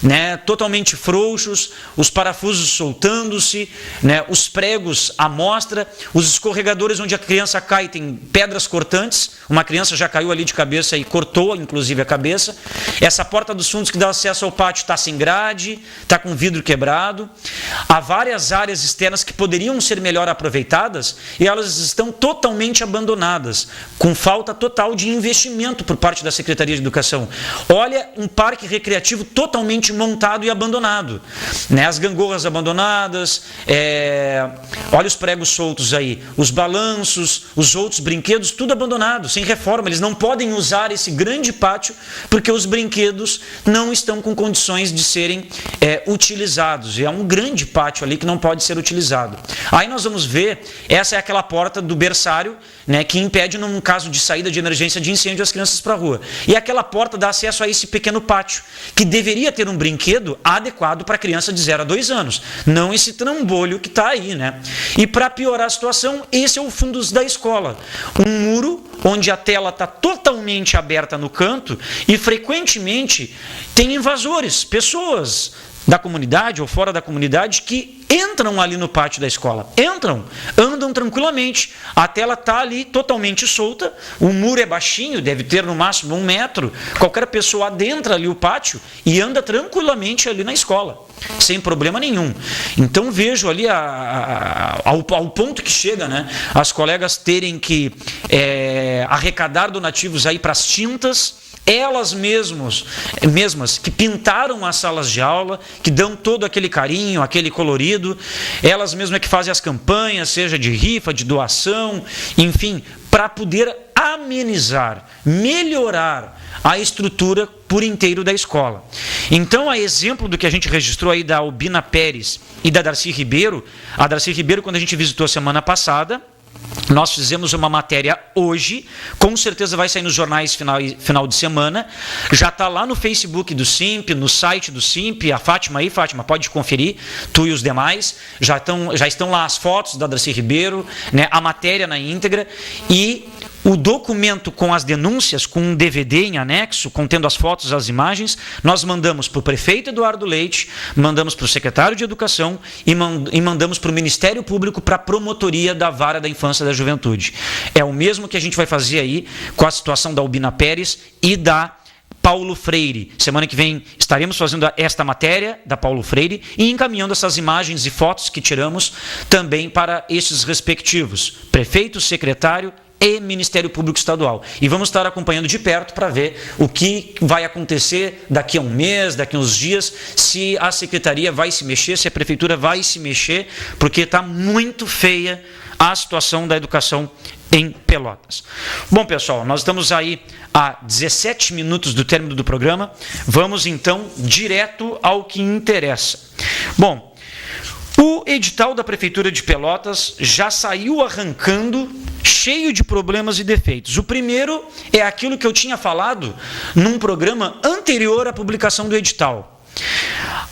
né? Totalmente frouxos, os parafusos soltando-se, né? Os pregos à mostra, os escorregadores onde a criança cai tem pedras cortantes. Uma criança já caiu ali de cabeça e cortou, inclusive, a cabeça. Essa porta dos fundos que dá acesso ao pátio está sem grade, está com vidro quebrado. Há várias áreas externas que poderiam ser melhor aproveitadas e elas estão totalmente abandonadas, com falta total de investimento por parte da Secretaria de Educação. Olha, um parque recreativo totalmente montado e abandonado, né? As gangorras abandonadas, olha os pregos soltos aí, os balanços, os outros brinquedos, tudo abandonado, sem reforma. Eles não podem usar esse grande pátio porque os brinquedos não estão com condições de serem utilizados. E é um grande pátio ali que não pode ser utilizado. Aí nós vamos ver, essa é aquela porta do berçário, né, que impede, num caso de saída de emergência de incêndio, as crianças para a rua. E aquela porta dá acesso a esse pequeno pátio, que deveria ter um brinquedo adequado para criança de 0 a 2 anos. Não esse trambolho que está aí, né? E para piorar a situação, esse é o fundo da escola. Um muro onde a tela está totalmente aberta no canto e frequentemente tem invasores, pessoas da comunidade ou fora da comunidade que entram ali no pátio da escola. Andam tranquilamente. A tela está ali totalmente solta, o muro é baixinho, deve ter no máximo 1 metro. Qualquer pessoa adentra ali o pátio e anda tranquilamente ali na escola, sem problema nenhum. Então vejo ali ao ponto que chega, né, as colegas terem que arrecadar donativos aí para as tintas, elas mesmas que pintaram as salas de aula, que dão todo aquele carinho, aquele colorido, elas mesmas que fazem as campanhas, seja de rifa, de doação, enfim, para poder amenizar, melhorar a estrutura por inteiro da escola. Então, a exemplo do que a gente registrou aí da Albina Pérez e da Darcy Ribeiro, a Darcy Ribeiro, quando a gente visitou a semana passada, nós fizemos uma matéria hoje, com certeza vai sair nos jornais final de semana, já está lá no Facebook do SIMP, no site do SIMP, a Fátima aí, Fátima, pode conferir, tu e os demais, já estão lá as fotos da Darcy Ribeiro, né, a matéria na íntegra, e o documento com as denúncias, com um DVD em anexo, contendo as fotos, as imagens, nós mandamos para o prefeito Eduardo Leite, mandamos para o secretário de Educação e mandamos para o Ministério Público, para a promotoria da Vara da Infância e da Juventude. É o mesmo que a gente vai fazer aí com a situação da Albina Pérez e da Paulo Freire. Semana que vem estaremos fazendo esta matéria da Paulo Freire e encaminhando essas imagens e fotos que tiramos também para esses respectivos prefeito, secretário e Ministério Público Estadual. E vamos estar acompanhando de perto para ver o que vai acontecer daqui a um mês, daqui a uns dias, se a Secretaria vai se mexer, se a Prefeitura vai se mexer, porque está muito feia a situação da educação em Pelotas. Bom, pessoal, nós estamos aí a 17 minutos do término do programa. Vamos, então, direto ao que interessa. Bom, o edital da Prefeitura de Pelotas já saiu arrancando, cheio de problemas e defeitos. O primeiro é aquilo que eu tinha falado num programa anterior à publicação do edital.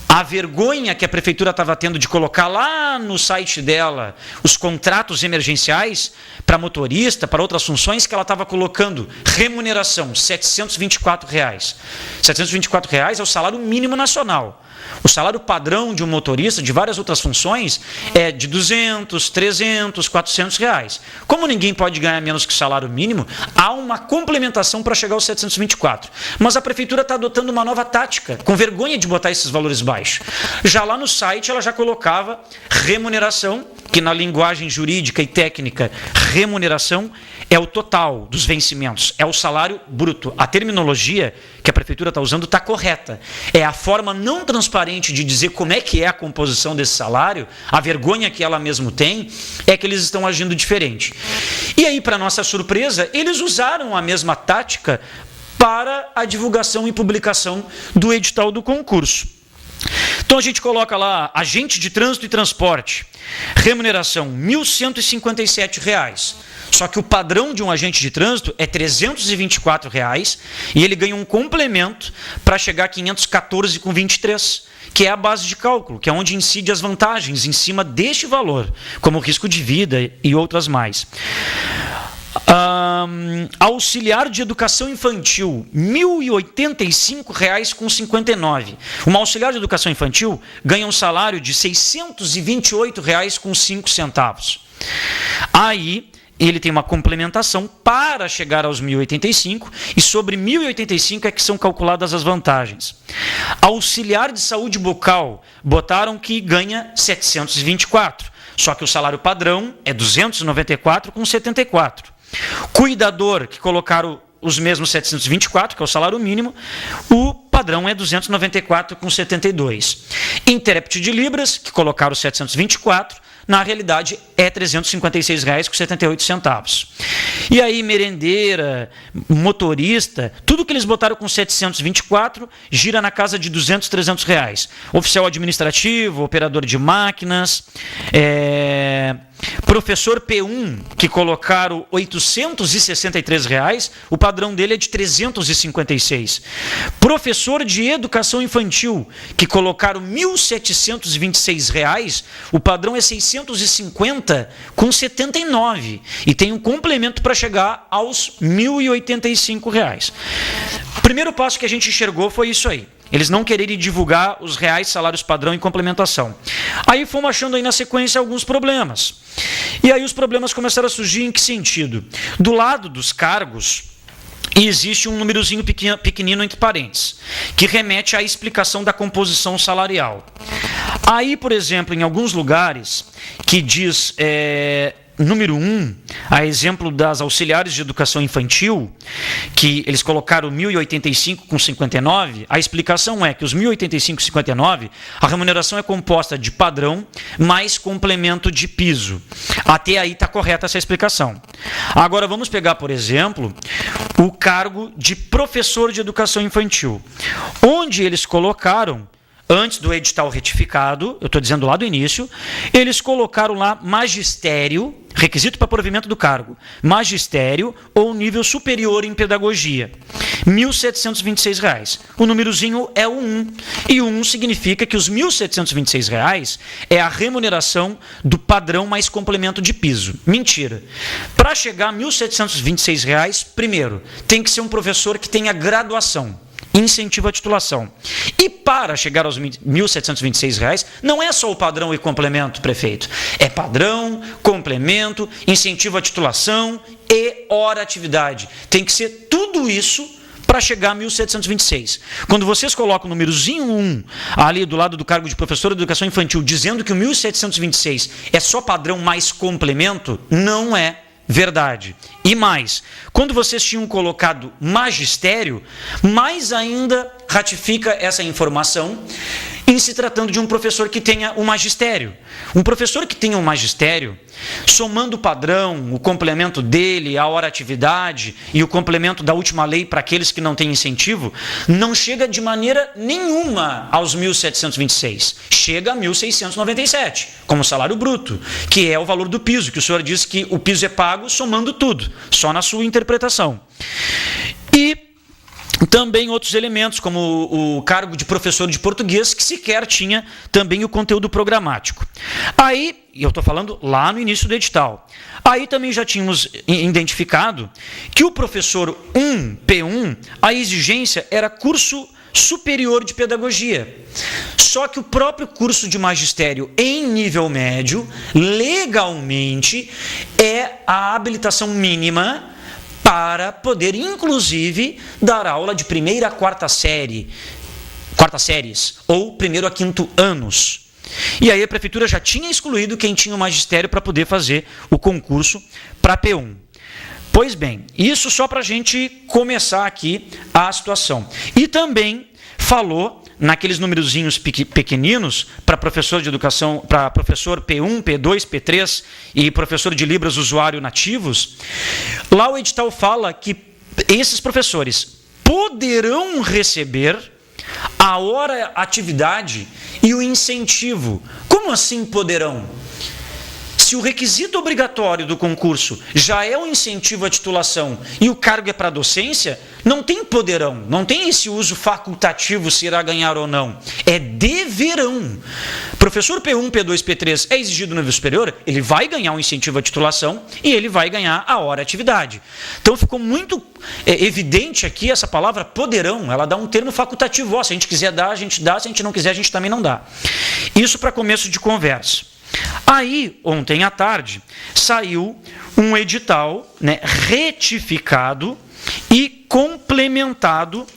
A A vergonha que a prefeitura estava tendo de colocar lá no site dela os contratos emergenciais para motorista, para outras funções, que ela estava colocando remuneração, R$ 724. R$ 724 é o salário mínimo nacional. O salário padrão de um motorista, de várias outras funções, é de 200, 300, 400 reais. Como ninguém pode ganhar menos que o salário mínimo, há uma complementação para chegar aos 724. Mas a prefeitura está adotando uma nova tática, com vergonha de botar esses valores baixos. Já lá no site, ela já colocava remuneração, que na linguagem jurídica e técnica, remuneração é o total dos vencimentos, é o salário bruto. A terminologia que a prefeitura está usando está correta. É a forma não transparente de dizer como é que é a composição desse salário, a vergonha que ela mesmo tem, é que eles estão agindo diferente. E aí, para nossa surpresa, eles usaram a mesma tática para a divulgação e publicação do edital do concurso. Então a gente coloca lá, agente de trânsito e transporte, remuneração R$ 1.157. Só que o padrão de um agente de trânsito é R$ 324 e ele ganha um complemento para chegar a R$ 514,23, que é a base de cálculo, que é onde incide as vantagens em cima deste valor, como risco de vida e outras mais. Auxiliar de educação infantil, R$ 1.085,59. Uma auxiliar de educação infantil ganha um salário de R$ 628,05. Aí ele tem uma complementação para chegar aos 1.085 e sobre 1.085 é que são calculadas as vantagens. Auxiliar de saúde bucal, botaram que ganha 724, só que o salário padrão é 294,74. Cuidador, que colocaram os mesmos 724, que é o salário mínimo, o padrão é 294,72. Intérprete de Libras, que colocaram 724, na realidade é R$ 356,78. E aí, merendeira, motorista, tudo que eles botaram com 724 gira na casa de 200, 300 reais. Oficial administrativo, operador de máquinas, professor P1, que colocaram R$ 863, o padrão dele é de 356. Professor de educação infantil, que colocaram R$ 1.726, o padrão é 650,79 e tem um complemento para chegar aos R$ 1.085. O primeiro passo que a gente enxergou foi isso aí. Eles não quererem divulgar os reais salários padrão em complementação. Aí fomos achando aí na sequência alguns problemas. E aí os problemas começaram a surgir em que sentido? Do lado dos cargos, existe um númerozinho pequenino entre parênteses, que remete à explicação da composição salarial. Aí, por exemplo, em alguns lugares, que diz... Número 1, a exemplo das auxiliares de educação infantil, que eles colocaram 1.085,59, a explicação é que os 1.085,59, a remuneração é composta de padrão mais complemento de piso. Até aí está correta essa explicação. Agora vamos pegar, por exemplo, o cargo de professor de educação infantil, onde eles colocaram, antes do edital retificado, eu estou dizendo lá do início, eles colocaram lá magistério, requisito para provimento do cargo, magistério ou nível superior em pedagogia, R$ 1.726. O númerozinho é o 1, e o 1 significa que os R$ 1.726 é a remuneração do padrão mais complemento de piso. Mentira. Para chegar a R$ 1.726, primeiro, tem que ser um professor que tenha graduação, incentivo à titulação. E para chegar aos R$ 1.726, não é só o padrão e complemento, prefeito. É padrão, complemento, incentivo à titulação e hora atividade. Tem que ser tudo isso para chegar a 1.726. Quando vocês colocam o númerozinho 1 ali do lado do cargo de professor de educação infantil, dizendo que o 1.726 é só padrão mais complemento, não é verdade. E mais, quando vocês tinham colocado magistério, mais ainda ratifica essa informação em se tratando de um professor que tenha um magistério. Um professor que tenha um magistério, somando o padrão, o complemento dele, a hora atividade e o complemento da última lei para aqueles que não têm incentivo, não chega de maneira nenhuma aos 1.726. Chega a 1.697, como salário bruto, que é o valor do piso, que o senhor disse que o piso é pago somando tudo, só na sua interpretação. E também outros elementos, como o cargo de professor de português, que sequer tinha também o conteúdo programático. Aí, eu estou falando lá no início do edital, aí também já tínhamos identificado que o professor P1, a exigência era curso superior de pedagogia. Só que o próprio curso de magistério em nível médio, legalmente, é a habilitação mínima para poder, inclusive, dar aula de primeira a quarta séries, ou primeiro a quinto anos. E aí a prefeitura já tinha excluído quem tinha o magistério para poder fazer o concurso para P1. Pois bem, isso só para a gente começar aqui a situação. E também falou naqueles numerozinhos pequeninos para professor de educação, para professor P1, P2, P3 e professor de Libras usuário nativos. Lá o edital fala que esses professores poderão receber a hora atividade e o incentivo. Como assim poderão? Se o requisito obrigatório do concurso já é o incentivo à titulação e o cargo é para docência, não tem poderão, não tem esse uso facultativo se irá ganhar ou não. É deverão. Professor P1, P2, P3 é exigido no nível superior, ele vai ganhar um incentivo à titulação e ele vai ganhar a hora atividade. Então ficou muito evidente aqui essa palavra poderão, ela dá um termo facultativo. Ó, se a gente quiser dar, a gente dá, se a gente não quiser, a gente também não dá. Isso para começo de conversa. Aí, ontem à tarde, saiu um edital, né, retificado e complementado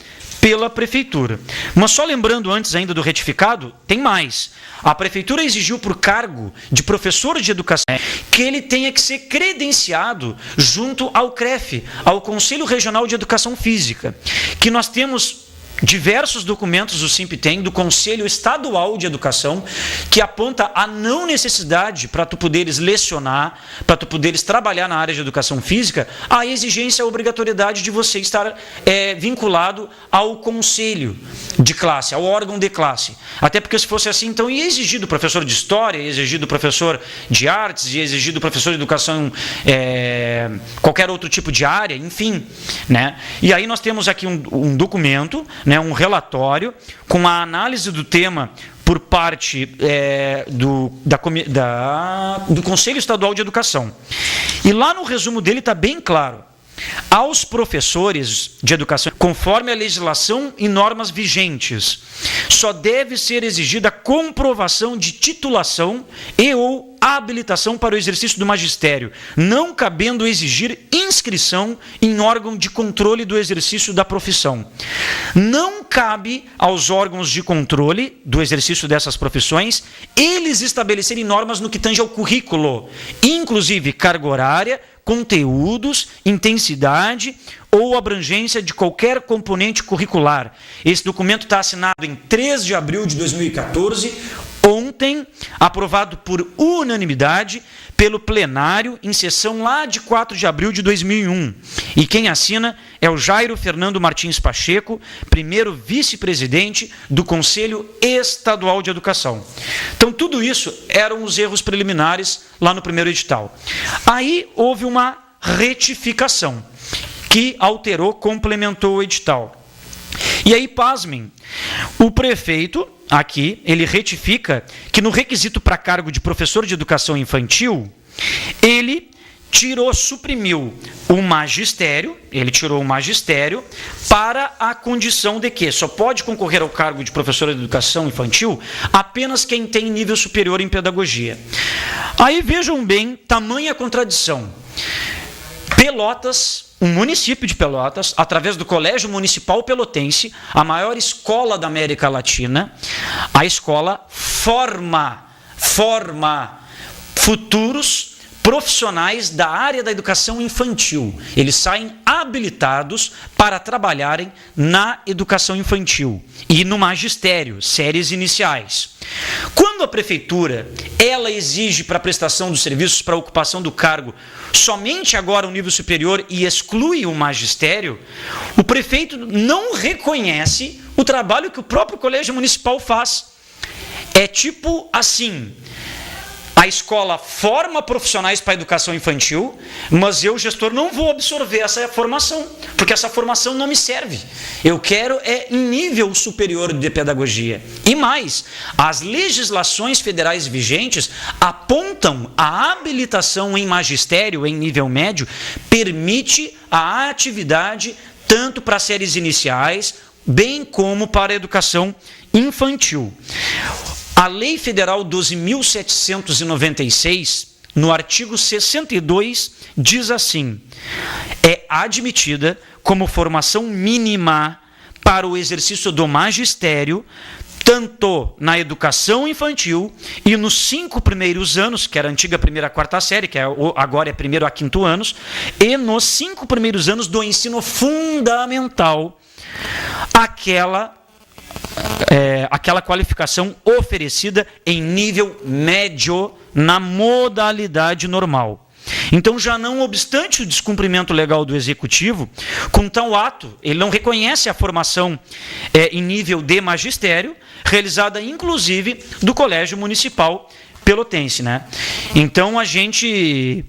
pela prefeitura. Mas só lembrando antes ainda do retificado, tem mais. A prefeitura exigiu por cargo de professor de educação que ele tenha que ser credenciado junto ao CREF, ao Conselho Regional de Educação Física, que nós temos diversos documentos o SIMP tem do Conselho Estadual de Educação que aponta a não necessidade para tu poderes lecionar, para tu poderes trabalhar na área de educação física, a exigência, a obrigatoriedade de você estar vinculado ao conselho de classe, ao órgão de classe. Até porque se fosse assim, então ia exigir do professor de história, ia exigir do professor de artes, ia exigir do professor de educação, qualquer outro tipo de área, enfim, né? E aí nós temos aqui um documento, né, um relatório com a análise do tema por parte do Conselho Estadual de Educação. E lá no resumo dele está bem claro. Aos professores de educação, conforme a legislação e normas vigentes, só deve ser exigida a comprovação de titulação e ou habilitação para o exercício do magistério, não cabendo exigir inscrição em órgão de controle do exercício da profissão. Não cabe aos órgãos de controle do exercício dessas profissões eles estabelecerem normas no que tange ao currículo, inclusive carga horária, conteúdos, intensidade ou abrangência de qualquer componente curricular. Esse documento está assinado em 3 de abril de 2014, ontem, aprovado por unanimidade pelo plenário em sessão lá de 4 de abril de 2001. E quem assina é o Jairo Fernando Martins Pacheco, primeiro vice-presidente do Conselho Estadual de Educação. Então, tudo isso eram os erros preliminares lá no primeiro edital. Aí houve uma retificação que alterou, complementou o edital. E aí, pasmem, o prefeito, aqui, ele retifica que no requisito para cargo de professor de educação infantil, ele suprimiu o magistério, para a condição de que só pode concorrer ao cargo de professor de educação infantil apenas quem tem nível superior em pedagogia. Aí vejam bem, tamanha contradição. Pelotas, um município de Pelotas, através do Colégio Municipal Pelotense, a maior escola da América Latina, a escola forma futuros profissionais da área da educação infantil. Eles saem habilitados para trabalharem na educação infantil e no magistério, séries iniciais. Quando a prefeitura, ela exige para a prestação dos serviços, para a ocupação do cargo, somente agora o nível superior e exclui o magistério, o prefeito não reconhece o trabalho que o próprio colégio municipal faz. É tipo assim, A escola forma profissionais para a educação infantil, mas eu, gestor, não vou absorver essa formação, porque essa formação não me serve. Eu quero em nível superior de pedagogia. E mais, as legislações federais vigentes apontam a habilitação em magistério em nível médio, permite a atividade tanto para séries iniciais, bem como para a educação infantil. A Lei Federal 12.796, no artigo 62, diz assim: é admitida como formação mínima para o exercício do magistério, tanto na educação infantil e nos 5 primeiros anos, que era a antiga 1ª a 4ª série, que agora é 1º a 5º anos, e nos 5 primeiros anos do ensino fundamental, aquela qualificação oferecida em nível médio na modalidade normal. Então, já não obstante o descumprimento legal do Executivo, com tal ato, ele não reconhece a formação em nível de magistério, realizada inclusive do Colégio Municipal Pelotense, né? Então, a gente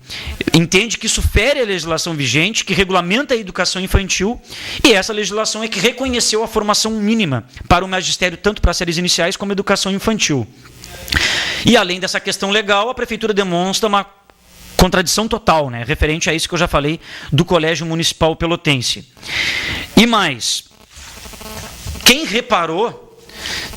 entende que isso fere a legislação vigente, que regulamenta a educação infantil, e essa legislação é que reconheceu a formação mínima para o magistério, tanto para séries iniciais como educação infantil. E, além dessa questão legal, a Prefeitura demonstra uma contradição total, né, referente a isso que eu já falei do Colégio Municipal Pelotense. E mais, quem reparou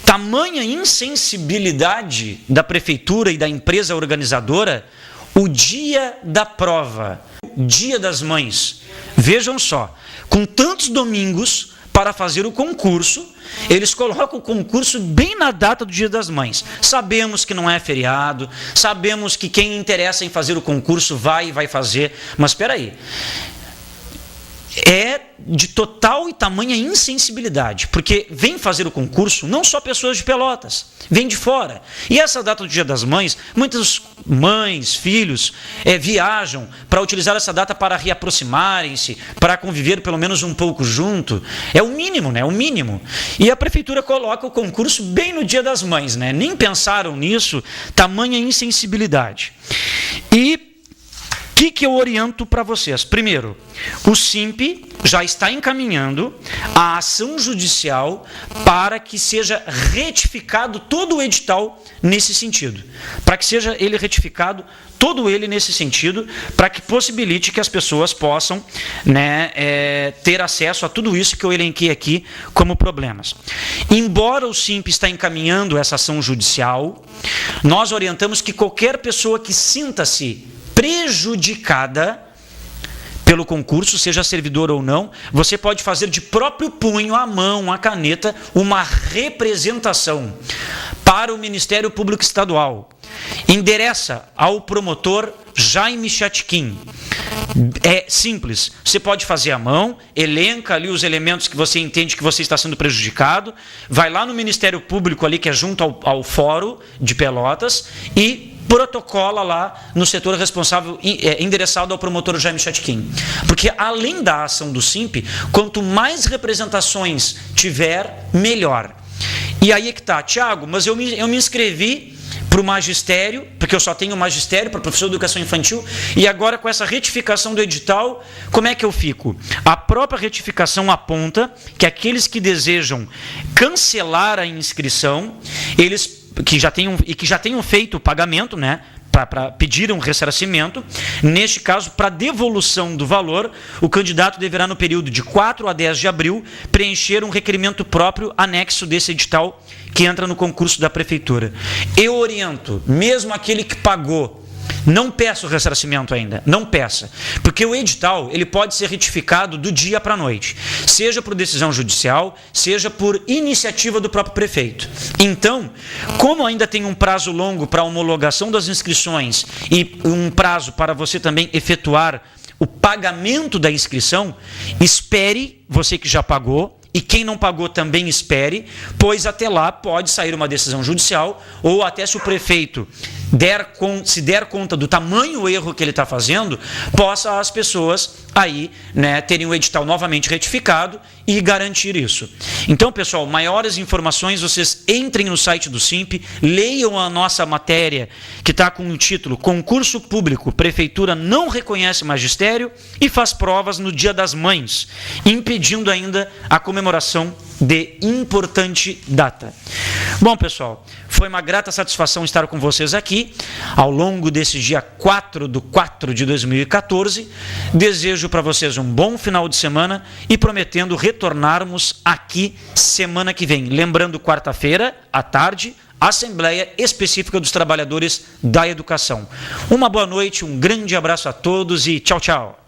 tamanha insensibilidade da Prefeitura e da empresa organizadora, o dia da prova, Dia das Mães. Vejam só, com tantos domingos para fazer o concurso, eles colocam o concurso bem na data do Dia das Mães. Sabemos que não é feriado, sabemos que quem interessa em fazer o concurso vai fazer, mas espera aí. É de total e tamanha insensibilidade, porque vem fazer o concurso não só pessoas de Pelotas, vem de fora. E essa data do Dia das Mães, muitas mães, filhos viajam para utilizar essa data para reaproximarem-se, para conviver pelo menos um pouco junto. É o mínimo, né? O mínimo. E a Prefeitura coloca o concurso bem no Dia das Mães, né? Nem pensaram nisso, tamanha insensibilidade. E o que eu oriento para vocês? Primeiro, o SIMP já está encaminhando a ação judicial para que seja retificado todo o edital nesse sentido. Para que seja ele retificado todo ele nesse sentido, para que possibilite que as pessoas possam, né, ter acesso a tudo isso que eu elenquei aqui como problemas. Embora o SIMP está encaminhando essa ação judicial, nós orientamos que qualquer pessoa que sinta-se prejudicada pelo concurso, seja servidor ou não, você pode fazer de próprio punho, à mão, à caneta, uma representação para o Ministério Público Estadual. Endereça ao promotor Jaime Chatkin. É simples, você pode fazer à mão, elenca ali os elementos que você entende que você está sendo prejudicado, vai lá no Ministério Público ali, que é junto ao Fórum de Pelotas, e protocola lá no setor responsável, endereçado ao promotor Jaime Chatkin. Porque além da ação do SIMP, quanto mais representações tiver, melhor. E aí é que está, Tiago, mas eu me inscrevi para o magistério, porque eu só tenho magistério para professor de educação infantil, e agora com essa retificação do edital, como é que eu fico? A própria retificação aponta que aqueles que desejam cancelar a inscrição, eles que já tenham feito o pagamento, né, para pedir um ressarcimento, neste caso, para devolução do valor, o candidato deverá, no período de 4 a 10 de abril, preencher um requerimento próprio anexo desse edital que entra no concurso da Prefeitura. Eu oriento, mesmo aquele que pagou, não peça o ressarcimento ainda, não peça, porque o edital ele pode ser retificado do dia para a noite, seja por decisão judicial, seja por iniciativa do próprio prefeito. Então, como ainda tem um prazo longo para a homologação das inscrições e um prazo para você também efetuar o pagamento da inscrição, espere, você que já pagou, e quem não pagou também espere, pois até lá pode sair uma decisão judicial, ou até se o prefeito se der conta do tamanho erro que ele está fazendo, possa as pessoas aí, né, terem o edital novamente retificado e garantir isso. Então, pessoal, maiores informações, vocês entrem no site do SIMP, leiam a nossa matéria que está com o título Concurso Público, Prefeitura não reconhece magistério e faz provas no Dia das Mães, impedindo ainda a comemoração de importante data. Bom, pessoal, foi uma grata satisfação estar com vocês aqui ao longo desse dia 4/4/2014. Desejo para vocês um bom final de semana e prometendo retornarmos aqui semana que vem. Lembrando, quarta-feira, à tarde, Assembleia Específica dos Trabalhadores da Educação. Uma boa noite, um grande abraço a todos e tchau, tchau.